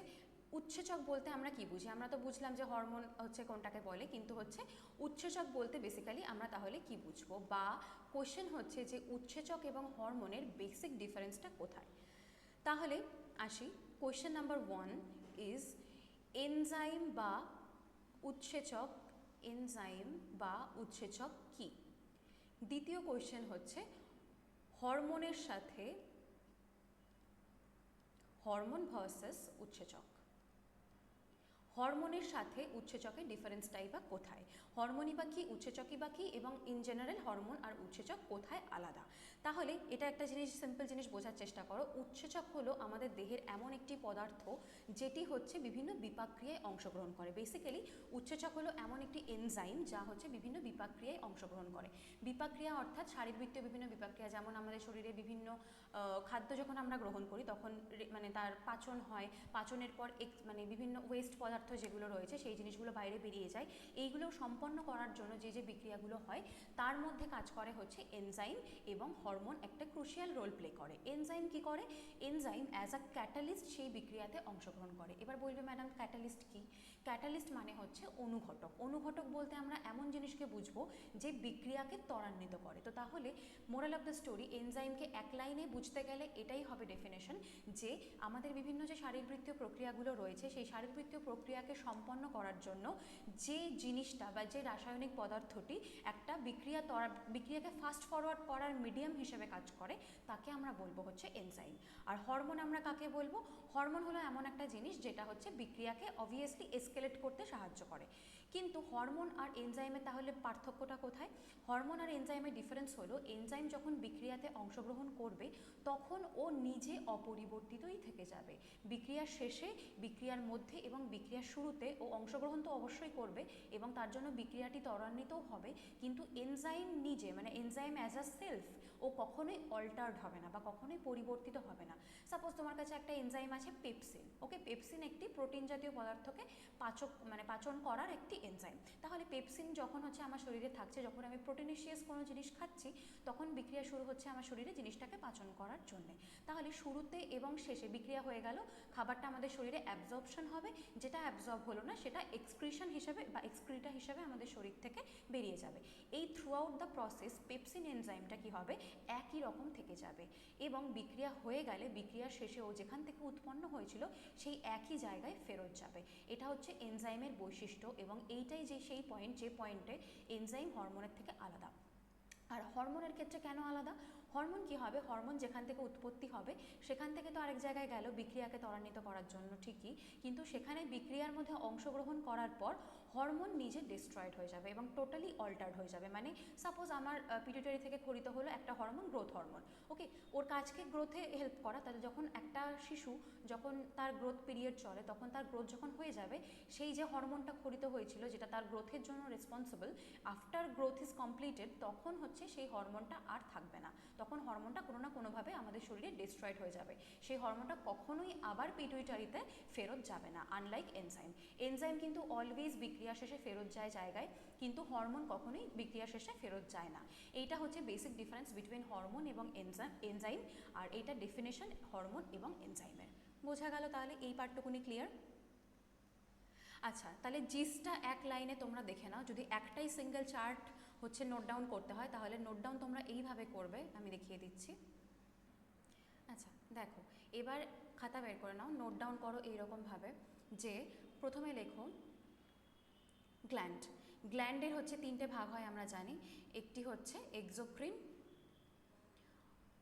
উৎসেচক বলতে আমরা কি বুঝি? আমরা তো বুঝলাম যে হরমোন হচ্ছে কোনটাকে বলে, কিন্তু হচ্ছে উৎসেচক বলতে বেসিক্যালি আমরা তাহলে কি বুঝবো, বা কোয়েশ্চেন হচ্ছে যে উৎসেচক এবং হরমোনের বেসিক ডিফারেন্সটা কোথায়। তাহলে আসি, কোয়েশ্চেন নাম্বার 1 ইজ এনজাইম বা উৎসেচক, এনজাইম বা উৎসেচক কি? দ্বিতীয় কোয়েশ্চেন হচ্ছে হরমোনের সাথে হরমোন ভার্সেস উৎসেচক, হরমোনের সাথে উৎসেচকের ডিফারেন্সটাই বা কোথায়, হরমোনই বা কি, উৎসেচকই বা কি, এবং ইন জেনারেল হরমোন আর উৎসেচক কোথায় আলাদা। তাহলে এটা একটা জিনিস, সিম্পল জিনিস বোঝার চেষ্টা করো। উৎসেচক হলো আমাদের দেহের এমন একটি পদার্থ যেটি হচ্ছে বিভিন্ন বিপাকক্রিয়ায় অংশগ্রহণ করে। বেসিক্যালি উৎসেচক হলো এমন একটি এনজাইম যা হচ্ছে বিভিন্ন বিপাকক্রিয়ায় অংশগ্রহণ করে। বিপাকক্রিয়া অর্থাৎ শারীরবৃত্তীয় বিভিন্ন বিপাকক্রিয়া, যেমন আমাদের শরীরে বিভিন্ন খাদ্য যখন আমরা গ্রহণ করি তখন মানে তার পাচন হয়, পাচনের পর মানে বিভিন্ন ওয়েস্ট পদার্থ যেগুলো রয়েছে সেই জিনিসগুলো বাইরে বেরিয়ে যায়। এইগুলো সম্পন্ন করার জন্য যে যে বিক্রিয়াগুলো হয় তার মধ্যে কাজ করে হচ্ছে এনজাইম, এবং হরমোন একটা ক্রুশিয়াল রোল প্লে করে। এনজাইম কি করে? এনজাইম অ্যাজ আ ক্যাটালিস্ট সেই বিক্রিয়াতে অংশগ্রহণ করে। এবার বলবে ম্যাডাম ক্যাটালিস্ট কি? ক্যাটালিস্ট মানে হচ্ছে অনুঘটক। অনুঘটক বলতে আমরা এমন জিনিসকে বুঝবো যে বিক্রিয়াকে ত্বরান্বিত করে। তো তাহলে মোরাল অফ দ্য স্টোরি, এনজাইমকে এক লাইনে বুঝতে গেলে এটাই হবে ডেফিনেশন, যে আমাদের বিভিন্ন যে শারীরবৃত্তীয় প্রক্রিয়াগুলো রয়েছে সেই শারীরবৃত্তীয় প্রক্রিয়াকে সম্পন্ন করার জন্য যে জিনিসটা বা যে রাসায়নিক পদার্থটি একটা বিক্রিয়াকে ফাস্ট ফরওয়ার্ড করার মিডিয়াম হিসেবে কাজ করে তাকে আমরা বলবো হচ্ছে এনজাইম। আর হরমোন আমরা কাকে বলবো? হরমোন হলো এমন একটা জিনিস যেটা হচ্ছে বিক্রিয়াকে অবভিয়াসলি এসকেলেট করতে সাহায্য করে। কিন্তু হরমোন আর এনজাইমের তাহলে পার্থক্যটা কোথায়? হরমোন আর এনজাইমের ডিফারেন্স হলো এনজাইম যখন বিক্রিয়াতে অংশগ্রহণ করবে তখন ও নিজে অপরিবর্তিতই থেকে যাবে। বিক্রিয়ার শেষে, বিক্রিয়ার মধ্যে এবং বিক্রিয়ার শুরুতে ও অংশগ্রহণ তো অবশ্যই করবে এবং তার জন্য বিক্রিয়াটি ত্বরান্বিতও হবে, কিন্তু এনজাইম নিজে মানে এনজাইম অ্যাজ আ সেলফ ও কখনোই অল্টার্ড হবে না বা কখনোই পরিবর্তিত হবে না। সাপোজ তোমার কাছে একটা এনজাইম আছে পেপসিন, ওকে, পেপসিন একটি প্রোটিন জাতীয় পদার্থকে পাচন করার একটি এনজাইম। তাহলে পেপসিন যখন হচ্ছে আমার শরীরে থাকছে, যখন আমি প্রোটিনেশিয়াস কোনো জিনিস খাচ্ছি তখন বিক্রিয়া শুরু হচ্ছে আমার শরীরে জিনিসটাকে পাচন করার জন্য। তাহলে শুরুতে এবং শেষে বিক্রিয়া হয়ে গেল, খাবারটা আমাদের শরীরে অ্যাবজর্পশন হবে, যেটা অ্যাবজর্ব হলো না সেটা এক্সক্রিশন হিসেবে বা এক্সক্রিটা হিসেবে আমাদের শরীর থেকে বেরিয়ে যাবে। এই throughout the process pepsin এনজাইমটা কি হবে? একই রকম থেকে যাবে এবং বিক্রিয়া হয়ে গেলে বিক্রিয়ার শেষেও যেখান থেকে উৎপন্ন হয়েছিল সেই একই জায়গায় ফেরত যাবে। এটা হচ্ছে এনজাইমের বৈশিষ্ট্য এবং এইটাই যে সেই পয়েন্ট যে পয়েন্টে এনজাইম হরমোনের থেকে আলাদা। আর হরমোনের ক্ষেত্রে কেন আলাদা? হরমোন কি হবে, হরমোন যেখান থেকে উৎপত্তি হবে সেখান থেকে তো আরেক জায়গায় গেল বিক্রিয়াকে ত্বরান্বিত করার জন্য, ঠিকই, কিন্তু সেখানে বিক্রিয়ার মধ্যে অংশগ্রহণ করার পর হরমোন নিজে ডিস্ট্রয়েড হয়ে যাবে এবং টোটালি অল্টার্ড হয়ে যাবে। মানে সাপোজ আমার পিটুইটারি থেকে খরিত হলো একটা হরমোন, গ্রোথ হরমোন, ওকে, ওর কাজকে গ্রোথে হেল্প করা। তাহলে যখন একটা শিশু যখন তার গ্রোথ পিরিয়ড চলে তখন তার গ্রোথ যখন হয়ে যাবে, সেই যে হরমোনটা খরিত হয়েছিল যেটা তার গ্রোথের জন্য responsible, after growth is completed তখন হচ্ছে সেই হরমোনটা আর থাকবে না, তখন হরমোনটা কোনো না কোনোভাবে আমাদের শরীরে ডিস্ট্রয়েড হয়ে যাবে। সেই হরমোনটা কখনোই আবার পিটুইটারিতে ফেরত যাবে না, আনলাইক এনজাইম। এনজাইম কিন্তু অলওয়েজ বিক্রিয়া শেষে ফেরত যায় জায়গায়, কিন্তু হরমোন কখনোই বিক্রিয়া শেষে ফেরত যায় না। এইটা হচ্ছে বেসিক ডিফারেন্স বিটুইন হরমোন এবং এনজাইম, আর এইটা ডেফিনেশন হরমোন এবং এনজাইমের। বোঝা গেল তাহলে এই পার্টটুকুনি ক্লিয়ার? আচ্ছা, তাহলে জিসটা এক লাইনে তোমরা দেখে নাও। যদি একটাই সিঙ্গেল চার্ট হচ্ছে নোট ডাউন করতে হয় তাহলে নোট ডাউন তোমরা এইভাবে করবে, আমি দেখিয়ে দিচ্ছি। আচ্ছা দেখো, এবার খাতা বের করে নাও, নোট ডাউন করো এইরকমভাবে যে প্রথমে লেখো গ্ল্যান্ড। গ্ল্যান্ডের হচ্ছে তিনটে ভাগ হয় আমরা জানি, একটি হচ্ছে এক্সোক্রিন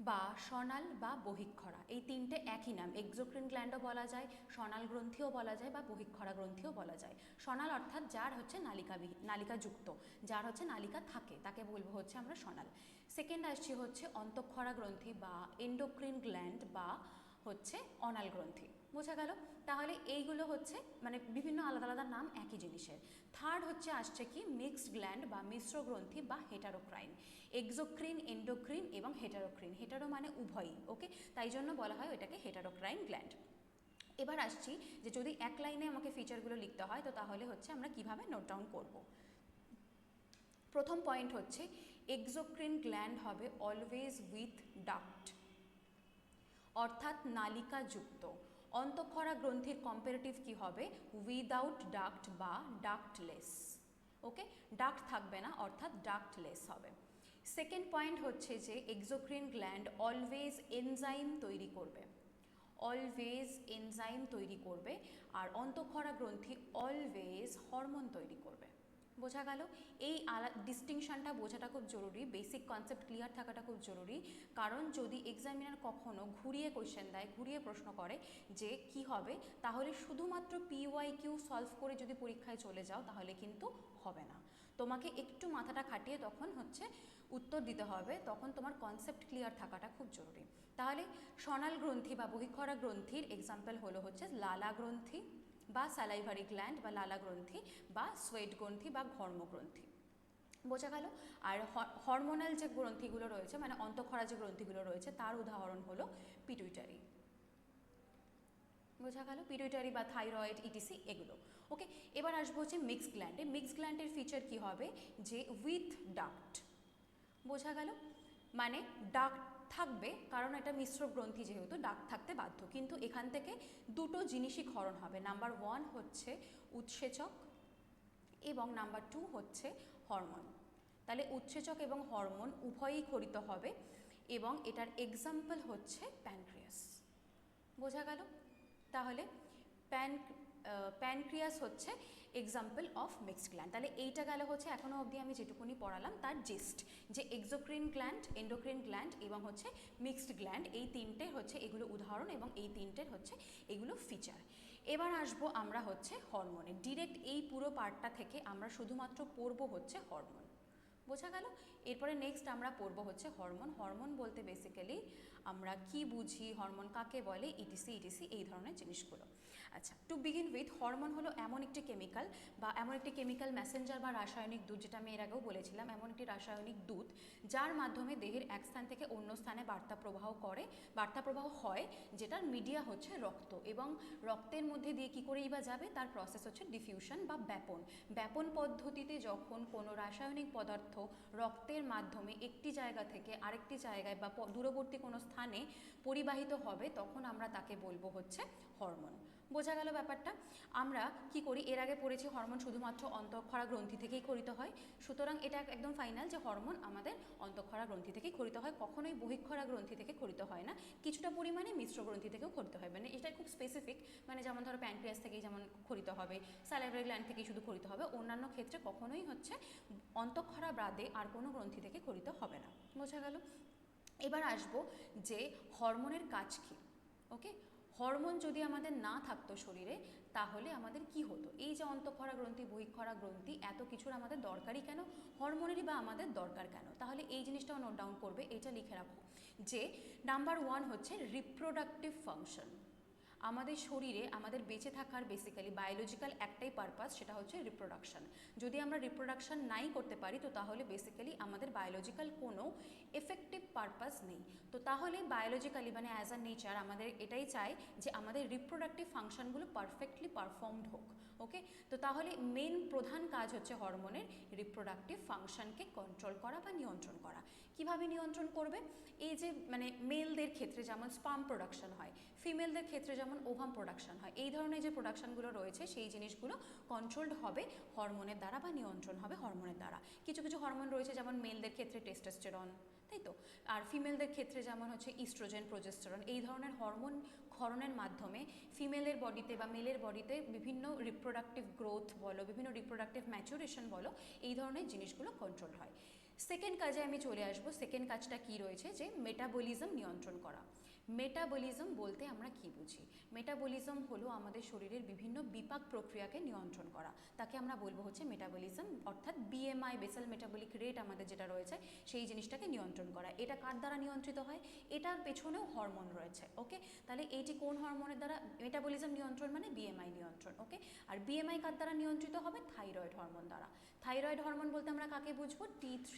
বা সনাল বা বহিঃক্ষরা, এই তিনটে একই নাম। এক্সোক্রিন গ্ল্যান্ডও বলা যায়, সনাল গ্রন্থিও বলা যায় বা বহিঃক্ষরা গ্রন্থিও বলা যায়। সনাল অর্থাৎ যার হচ্ছে নালিকাযুক্ত, যার হচ্ছে নালিকা থাকে তাকে বলবো হচ্ছে আমরা সনাল। সেকেন্ড আসছি হচ্ছে অন্তঃক্ষরা গ্রন্থি বা এন্ডোক্রিন গ্ল্যান্ড বা হচ্ছে অনাল গ্রন্থি। বোঝা গেল? তাহলে এইগুলো হচ্ছে মানে বিভিন্ন আলাদা আলাদা নাম একই জিনিসের। থার্ড হচ্ছে আসছে কি মিক্সড গ্ল্যান্ড বা মিশ্র গ্রন্থি বা হেটারোক্রাইন। এক্সোক্রিন, এন্ডোক্রিন এবং হেটারোক্রিন, হেটারো মানে উভয়ই, ওকে, তাই জন্য বলা হয় ওইটাকে হেটারোক্রাইন গ্ল্যান্ড। এবার আসছি যে যদি এক লাইনে আমাকে ফিচারগুলো লিখতে হয় তো তাহলে হচ্ছে আমরা কিভাবে নোট ডাউন করব। প্রথম পয়েন্ট হচ্ছে এক্সোক্রিন গ্ল্যান্ড হবে অলওয়েজ উইথ ডাক্ট, অর্থাৎ নালিকাযুক্ত। অন্তঃক্ষরা গ্রন্থির কম্পারেটিভ কি হবে? উইদাউট ডাক্ট বা ডাক্টলেস, ওকে, ডাক্ট থাকবে না অর্থাৎ ডাক্টলেস হবে। সেকেন্ড পয়েন্ট হচ্ছে যে এক্সোক্রিন গ্ল্যান্ড অলওয়েজ এনজাইম তৈরি করবে, অলওয়েজ এনজাইম তৈরি করবে, আর অন্তঃক্ষরা গ্রন্থি অলওয়েজ হরমোন তৈরি করবে। বোঝা গেল? এই ডিস্টিংশনটা বোঝাটা খুব জরুরি, বেসিক কনসেপ্ট ক্লিয়ার থাকাটা খুব জরুরি। কারণ যদি এক্সামিনার কখনো ঘুরিয়ে কোয়েশ্চেন দেয়, ঘুরিয়ে প্রশ্ন করে যে কি হবে, তাহলে শুধুমাত্র PYQ সলভ করে যদি পরীক্ষায় চলে যাও তাহলে কিন্তু হবে না। তোমাকে একটু মাথাটা খাটিয়ে তখন হচ্ছে উত্তর দিতে হবে, তখন তোমার কনসেপ্ট ক্লিয়ার থাকাটা খুব জরুরি। তাহলে সনাল গ্রন্থি বা বহিঃক্ষরা গ্রন্থির এক্সাম্পল হলো হচ্ছে লালা গ্রন্থি বা স্যালাইভারি গ্ল্যান্ড বা লালা গ্রন্থি বা সোয়েট গ্রন্থি বা ঘর্মগ্রন্থি। বোঝা গেল? আর হরমোনাল যে গ্রন্থিগুলো রয়েছে মানে অন্তঃক্ষরা যে গ্রন্থিগুলো রয়েছে তার উদাহরণ হলো পিটুইটারি। বোঝা গেল? পিটুইটারি বা থাইরয়েড ইটিসি এগুলো, ওকে। এবার আসবো হচ্ছে মিক্সড গ্ল্যান্ডে। মিক্সড গ্ল্যান্ডের ফিচার কি হবে? যে উইথ ডাক্ট। বোঝা গেল? মানে ডাক্ট থাকবে, কারণ এটা মিশ্র গ্রন্থি যেহেতু ডাক্ট থাকতে বাধ্য, কিন্তু এখান থেকে দুটো জিনিসই ক্ষরণ হবে। নাম্বার 1 হচ্ছে উৎসেচক এবং নাম্বার 2 হচ্ছে হরমোন। তাহলে উৎসেচক এবং হরমোন উভয়ই খরিত হবে এবং এটার এক্সাম্পল হচ্ছে প্যানক্রিয়াস। বোঝা গেল? তাহলে প্যানক্রিয়াস হচ্ছে এক্সাম্পল অফ মিক্সড গ্ল্যান্ড। তাহলে এইটা গেল হচ্ছে এখনও অবধি আমি যেটুকুনি পড়ালাম তার জিস্ট, যে এক্সোক্রিন গ্ল্যান্ড, এন্ডোক্রিন গ্ল্যান্ড এবং হচ্ছে মিক্সড গ্ল্যান্ড, এই তিনটে হচ্ছে এগুলো উদাহরণ এবং এই তিনটের হচ্ছে এগুলো ফিচার। এবার আসবো আমরা হচ্ছে হরমোনে। ডিরেক্ট এই পুরো পার্টটা থেকে আমরা শুধুমাত্র পড়বো হচ্ছে হরমোন। বোঝা গেল? এরপরে নেক্সট আমরা পড়ব হচ্ছে হরমোন। হরমোন বলতে বেসিক্যালি আমরা কি বুঝি, হরমোন কাকে বলে, ইটিসি ইটিসি এই ধরনের জিনিসগুলো। আচ্ছা, টু বিগিন উইথ, হরমোন হলো এমন একটি কেমিক্যাল বা এমন একটি কেমিক্যাল মেসেঞ্জার বা রাসায়নিক দূত, যেটা আমি এর আগেও বলেছিলাম, এমন একটি রাসায়নিক দূত যার মাধ্যমে দেহের এক স্থান থেকে অন্য স্থানে বার্তা প্রবাহ হয়, যেটার মিডিয়া হচ্ছে রক্ত, এবং রক্তের মধ্যে দিয়ে কী করেই বা যাবে, তার প্রসেস হচ্ছে ডিফিউশন বা ব্যাপন। ব্যাপন পদ্ধতিতে যখন কোনো রাসায়নিক পদার্থ রক্তের মাধ্যমে একটি জায়গা থেকে আরেকটি জায়গায় বা দূরবর্তী কোনো স্থানে পরিবাহিত হবে তখন আমরা তাকে বলবো হচ্ছে হরমোন। বোঝা গেল ব্যাপারটা। আমরা কি করি, এর আগে পড়েছি হরমোন শুধুমাত্র অন্তঃক্ষরা গ্রন্থি থেকেই ক্ষরিত হয়, সুতরাং এটা একদম ফাইনাল যে হরমোন আমাদের অন্তঃক্ষরা গ্রন্থি থেকেই ক্ষরিত হয়, কখনোই বহিঃক্ষরা গ্রন্থি থেকে ক্ষরিত হয় না, কিছুটা পরিমাণে মিশ্র গ্রন্থি থেকেও ক্ষরিত হয়। মানে এটা খুব স্পেসিফিক, মানে যেমন ধরো প্যানক্রিয়াস থেকেই যেমন ক্ষরিত হবে, স্যালাইভারি গ্ল্যান্ড থেকেই শুধু ক্ষরিত হবে, অন্যান্য ক্ষেত্রে কখনোই হচ্ছে অন্তঃক্ষরা বাদে আর কোনো গ্রন্থি থেকে ক্ষরিত হবে না। বোঝা গেল। এবার আসবো যে হরমোনের কাজ কী। ওকে, হরমোন যদি আমাদের না থাকতো শরীরে তাহলে আমাদের কি হতো? এই যে অন্তঃক্ষরা গ্রন্থি, বহিঃক্ষরা গ্রন্থি, এত কিছুর আমাদের দরকারই কেন? হরমোনেরই বা আমাদের দরকার কেন? তাহলে এই জিনিসটাও নোট ডাউন করবে, এটা লিখে রাখো যে নাম্বার 1 হচ্ছে রিপ্রোডাক্টিভ ফাংশন। আমাদের শরীরে আমাদের বেঁচে থাকার বেসিক্যালি বায়োলজিক্যাল একটাই পারপাস, সেটা হচ্ছে রিপ্রোডাকশন। যদি আমরা রিপ্রোডাকশন নাই করতে পারি তো তাহলে বেসিক্যালি আমাদের বায়োলজিক্যাল কোনো এফেক্টিভ পারপাস নেই। তো তাহলে বায়োলজিক্যালি মানে অ্যাজ আ নেচার আমাদের এটাই চাই যে আমাদের রিপ্রোডাক্টিভ ফাংশনগুলো পারফেক্টলি পারফর্মড হোক। ওকে, তো তাহলে মেন প্রধান কাজ হচ্ছে হরমোনের রিপ্রোডাক্টিভ ফাংশনকে কন্ট্রোল করা বা নিয়ন্ত্রণ করা। কিভাবে নিয়ন্ত্রণ করবে? এই যে মানে মেলদের ক্ষেত্রে যেমন স্পার্ম প্রোডাকশন হয়, ফিমেলদের ক্ষেত্রে যেমন ওভাম প্রোডাকশন হয়, এই ধরনের যে প্রোডাকশনগুলো রয়েছে সেই জিনিসগুলো কন্ট্রোলড হবে হরমোনের দ্বারা বা নিয়ন্ত্রণ হবে হরমোনের দ্বারা। কিছু কিছু হরমোন রয়েছে যেমন মেলদের ক্ষেত্রে টেস্টোস্টেরন, তাই তো, আর ফিমেলদের ক্ষেত্রে যেমন হচ্ছে ইস্ট্রোজেন, প্রোজেস্টেরন, এই ধরনের হরমোন ক্ষরণের মাধ্যমে ফিমেলের বডিতে বা মেলের বডিতে বিভিন্ন রিপ্রোডাক্টিভ গ্রোথ বলো, বিভিন্ন রিপ্রোডাক্টিভ ম্যাচুরেশন বলো, এই ধরনের জিনিসগুলো কন্ট্রোল হয়। সেকেন্ড কাজে আমি চলে আসবো। সেকেন্ড কাজটা কি রয়েছে? যে মেটাবলিজম নিয়ন্ত্রণ করা। মেটাবলিজম বলতে আমরা কি বুঝি? মেটাবলিজম হলো আমাদের শরীরের বিভিন্ন বিপাক প্রক্রিয়াকে নিয়ন্ত্রণ করা, তাকে আমরা বলবো হচ্ছে মেটাবলিজম, অর্থাৎ বিএমআই বেসাল মেটাবলিক রেট আমাদের যেটা রয়েছে সেই জিনিসটাকে নিয়ন্ত্রণ করা। এটা কার দ্বারা নিয়ন্ত্রিত হয়? এটার পেছনেও হরমোন রয়েছে। ওকে, তাহলে এইটি কোন হরমোনের দ্বারা? মেটাবলিজম নিয়ন্ত্রণ মানে বিএমআই নিয়ন্ত্রণ। ওকে, আর বিএমআই কার দ্বারা নিয়ন্ত্রিত হবে? থাইরয়েড হরমোন দ্বারা। থাইরয়েড হরমোন বলতে আমরা কাকে বুঝবো? T3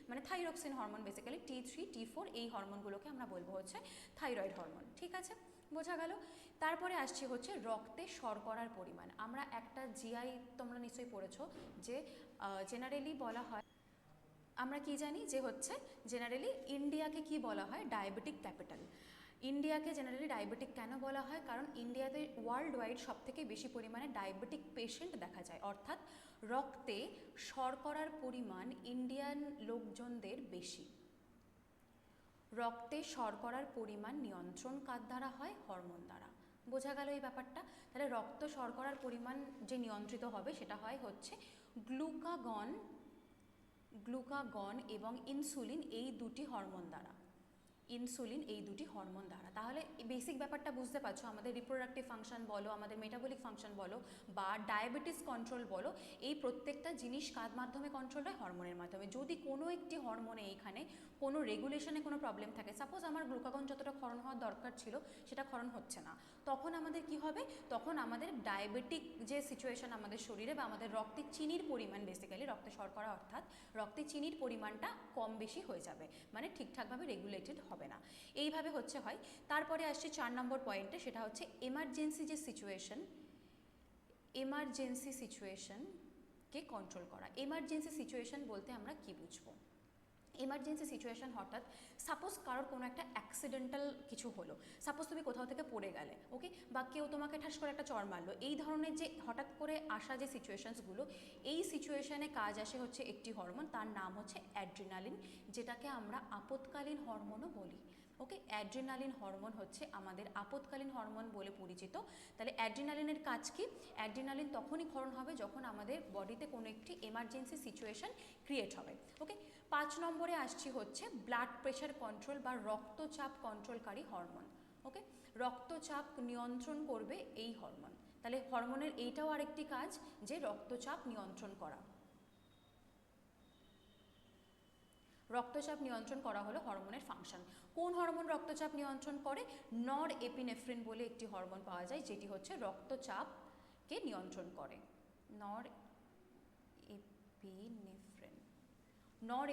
মানে thyroxine hormone, basically T3 T4 এই হরমোনগুলোকে আমরা বলবো হচ্ছে থাইরয়েড হরমোন। ঠিক আছে, বোঝা গেল। তারপরে আসছি হচ্ছে রক্তে শর্করার পরিমাণ। আমরা একটা জিআই তোমরা নিশ্চয়ই পড়েছো যে জেনারেলি বলা হয়, আমরা কি জানি যে হচ্ছে জেনারেলি ইন্ডিয়াকে কি বলা হয়? Diabetic capital. ইন্ডিয়াকে জেনারেলি ডায়াবেটিক কেন বলা হয়? কারণ ইন্ডিয়াতে ওয়ার্ল্ড ওয়াইড সব থেকে বেশি পরিমাণে ডায়াবেটিক পেশেন্ট দেখা যায়, অর্থাৎ রক্তে শর্করার পরিমাণ ইন্ডিয়ান লোকজনদের বেশি। রক্তে শর্করার পরিমাণ নিয়ন্ত্রণ কার দ্বারা হয়? হরমোন দ্বারা। বোঝা গেল এই ব্যাপারটা। তাহলে রক্ত শর্করার পরিমাণ যে নিয়ন্ত্রিত হবে সেটা হয় হচ্ছে গ্লুকাগন এবং ইনসুলিন, এই দুটি হরমোন দ্বারা। ইনসুলিন এই দুটি হরমোন দ্বারা। তাহলে বেসিক ব্যাপারটা বুঝতে পারছো, আমাদের রিপ্রোডাক্টিভ ফাংশন বলো, আমাদের মেটাবলিক ফাংশন বলো, বা ডায়াবেটিস কন্ট্রোল বলো, এই প্রত্যেকটা জিনিস কার মাধ্যমে কন্ট্রোল হয়? হরমোনের মাধ্যমে। যদি কোনো একটি হরমোনে এইখানে কোনো রেগুলেশনে কোনো প্রবলেম থাকে, সাপোজ আমার গ্লুকাগন যতটা ক্ষরণ হওয়ার দরকার ছিল সেটা ক্ষরণ হচ্ছে না, তখন আমাদের কি হবে? তখন আমাদের ডায়াবেটিক যে সিচুয়েশন আমাদের শরীরে বা আমাদের রক্তে চিনির পরিমাণ, বেসিক্যালি রক্তে শর্করা অর্থাৎ রক্তে চিনির পরিমাণটা কম বেশি হয়ে যাবে, মানে ঠিকঠাকভাবে রেগুলেটেড হবে না। এইভাবে হচ্ছে হয়। তারপরে আসছে 4 নম্বর পয়েন্টে, সেটা হচ্ছে এমার্জেন্সি যে সিচুয়েশন, এমার্জেন্সি সিচুয়েশনকে কন্ট্রোল করা। এমার্জেন্সি সিচুয়েশন বলতে আমরা কি বুঝবো? এমার্জেন্সি সিচুয়েশন হঠাৎ সাপোজ কারোর কোনো একটা অ্যাক্সিডেন্টাল কিছু হলো, সাপোজ তুমি কোথাও থেকে পড়ে গেলে, ওকে, বা কেউ তোমাকে ঠাস করে একটা চড় মারলো, এই ধরনের যে হঠাৎ করে আসা যে সিচুয়েশনসগুলো, এই সিচুয়েশনে কাজ আসে হচ্ছে একটি হরমোন, তার নাম হচ্ছে অ্যাড্রিনালিন, যেটাকে আমরা আপৎকালীন হরমোনও বলি। ওকে, অ্যাড্রিনালিন হরমোন হচ্ছে আমাদের আপৎকালীন হরমোন বলে পরিচিত। তাহলে অ্যাড্রিনালিনের কাজ কি? অ্যাড্রিনালিন তখনই ক্ষরণ হবে যখন আমাদের বডিতে কোনো একটি এমার্জেন্সি সিচুয়েশন ক্রিয়েট হবে। ওকে, 5 নম্বরে আসছি হচ্ছে ব্লাড প্রেশার কন্ট্রোল বা রক্তচাপ কন্ট্রোলকারী হরমোন। ওকে, রক্তচাপ নিয়ন্ত্রণ করবে এই হরমোন। তাহলে হরমোনের এইটাও আরেকটি কাজ যে রক্তচাপ নিয়ন্ত্রণ করা। রক্তচাপ নিয়ন্ত্রণ করা হলো হরমোনের ফাংশন। কোন হরমোন রক্তচাপ নিয়ন্ত্রণ করে? নর এপিনেফ্রিন বলে একটি হরমোন পাওয়া যায় যেটি হচ্ছে রক্তচাপকে নিয়ন্ত্রণ করে। নর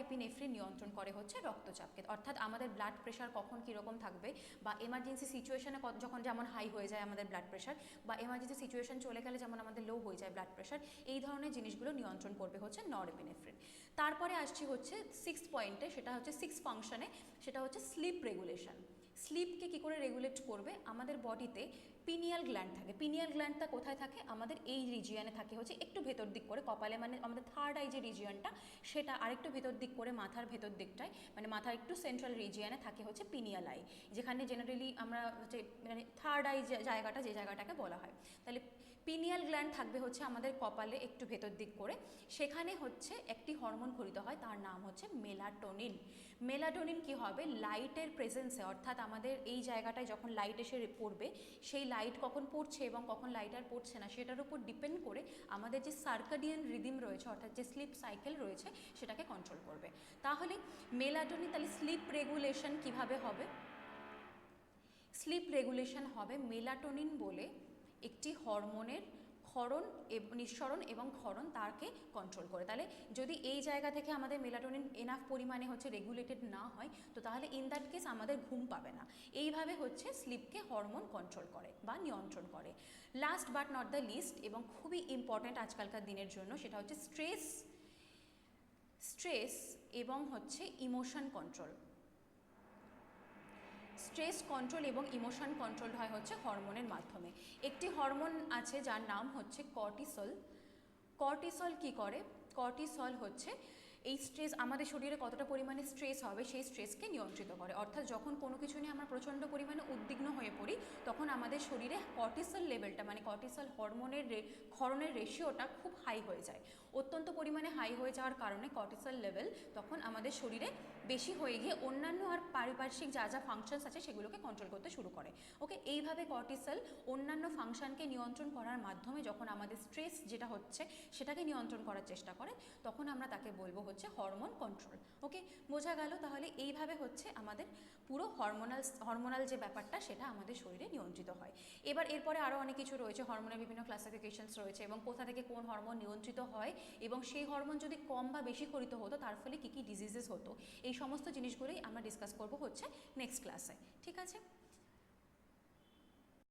এপিনেফ্রিন নিয়ন্ত্রণ করে হচ্ছে রক্তচাপকে, অর্থাৎ আমাদের ব্লাড প্রেশার কখন কীরকম থাকবে বা এমার্জেন্সি সিচুয়েশনে যখন যেমন হাই হয়ে যায় আমাদের ব্লাড প্রেশার, বা এমার্জেন্সি সিচুয়েশন চলে গেলে যেমন আমাদের লো হয়ে যায় ব্লাড প্রেশার, এই ধরনের জিনিসগুলো নিয়ন্ত্রণ করবে হচ্ছে নর এপিনেফ্রিন। তারপরে আসছি হচ্ছে 6th পয়েন্টে, সেটা হচ্ছে 6 ফাংশনে, সেটা হচ্ছে স্লিপ রেগুলেশন। স্লিপকে কী করে রেগুলেট করবে, আমাদের বডিতে পিনিয়াল গ্ল্যান্ড থাকে। পিনিয়াল গ্ল্যান্ডটা কোথায় থাকে, আমাদের এই রিজিয়নে থাকে হচ্ছে একটু ভেতর দিক করে কপালে, মানে আমাদের থার্ড আই যে রিজিয়নটা সেটা আরেকটু ভেতর দিক করে মাথার ভেতর দিকটায়, মানে মাথার একটু সেন্ট্রাল রিজিয়নে থাকে হচ্ছে পিনিয়াল আই, যেখানে জেনারেলি আমরা হচ্ছে মানে থার্ড আই জায়গাটা, যে জায়গাটাকে বলা হয়। তাহলে পিনিয়াল গ্ল্যান্ড থাকবে হচ্ছে আমাদের কপালে একটু ভেতর দিক করে, সেখানে হচ্ছে একটি হরমোন ক্ষরিত হয়, তার নাম হচ্ছে মেলাটোনিন। মেলাটোনিন কি হবে, লাইটের প্রেজেন্সে, অর্থাৎ আমাদের এই জায়গাটায় যখন লাইট এসে পড়বে, সেই লাইট কখন পড়ছে এবং কখন লাইট আর পড়ছে না সেটার উপর ডিপেন্ড করে আমাদের যে সার্কাডিয়ান রিদিম রয়েছে, অর্থাৎ যে স্লিপ সাইকেল রয়েছে, সেটাকে কন্ট্রোল করবে। তাহলে মেলাটোনিন, তাহলে স্লিপ রেগুলেশন কিভাবে হবে, স্লিপ রেগুলেশন হবে মেলাটোনিন বলে একটি হরমোনের নিঃসরণ এবং ক্ষরণ তাকে কন্ট্রোল করে। তাহলে যদি এই জায়গা থেকে আমাদের মেলাটোনিন এনাফ পরিমাণে হচ্ছে রেগুলেটেড না হয়, তো তাহলে ইন দ্যাট কেস আমাদের ঘুম পাবে না। এইভাবে হচ্ছে স্লিপকে হরমোন কন্ট্রোল করে বা নিয়ন্ত্রণ করে। Last but not the least এবং খুবই ইম্পর্ট্যান্ট আজকালকার দিনের জন্য, সেটা হচ্ছে স্ট্রেস এবং হচ্ছে ইমোশন কন্ট্রোল। স্ট্রেস কন্ট্রোল এবং ইমোশন কন্ট্রোল হয় হচ্ছে হরমোনের মাধ্যমে। একটি হরমোন আছে যার নাম হচ্ছে কর্টিসল। কর্টিসল কি করে, কর্টিসল হচ্ছে এই স্ট্রেস, আমাদের শরীরে কতটা পরিমাণে স্ট্রেস হবে সেই স্ট্রেসকে নিয়ন্ত্রিত করে। অর্থাৎ যখন কোনো কিছু নিয়ে আমরা প্রচণ্ড পরিমাণে উদ্বিগ্ন হয়ে পড়ি, তখন আমাদের শরীরে কর্টিসল লেভেলটা, মানে কর্টিসল হরমোনের ক্ষরণের রেশিওটা খুব হাই হয়ে যায়। অত্যন্ত পরিমাণে হাই হয়ে যাওয়ার কারণে কর্টিসল লেভেল তখন আমাদের শরীরে বেশি হয়ে গিয়ে অন্যান্য আর পারিপার্শ্বিক যা যা ফাংশনস আছে সেগুলোকে কন্ট্রোল করতে শুরু করে। ওকে, এইভাবে কর্টিসল অন্যান্য ফাংশনকে নিয়ন্ত্রণ করার মাধ্যমে যখন আমাদের স্ট্রেস যেটা হচ্ছে সেটাকে নিয়ন্ত্রণ করার চেষ্টা করে, তখন আমরা তাকে বলবো হচ্ছে হরমোন কন্ট্রোল। ওকে, বোঝা গেল? তাহলে এইভাবে হচ্ছে আমাদের পুরো হরমোনাল যে ব্যাপারটা সেটা আমাদের শরীরে নিয়ন্ত্রিত হয়। এবার এরপরে আরও অনেক কিছু রয়েছে, হরমোনের বিভিন্ন ক্লাসিফিকেশনস রয়েছে এবং কোথা থেকে কোন হরমোন নিয়ন্ত্রিত হয় এবং সেই হরমোন যদি কম বা বেশি ক্ষরিত হতো তার ফলে কী কী ডিজিজেস হতো, এই সমস্ত জিনিসগুলোই আমরা ডিসকাস করব হচ্ছে নেক্সট ক্লাসে। ঠিক আছে?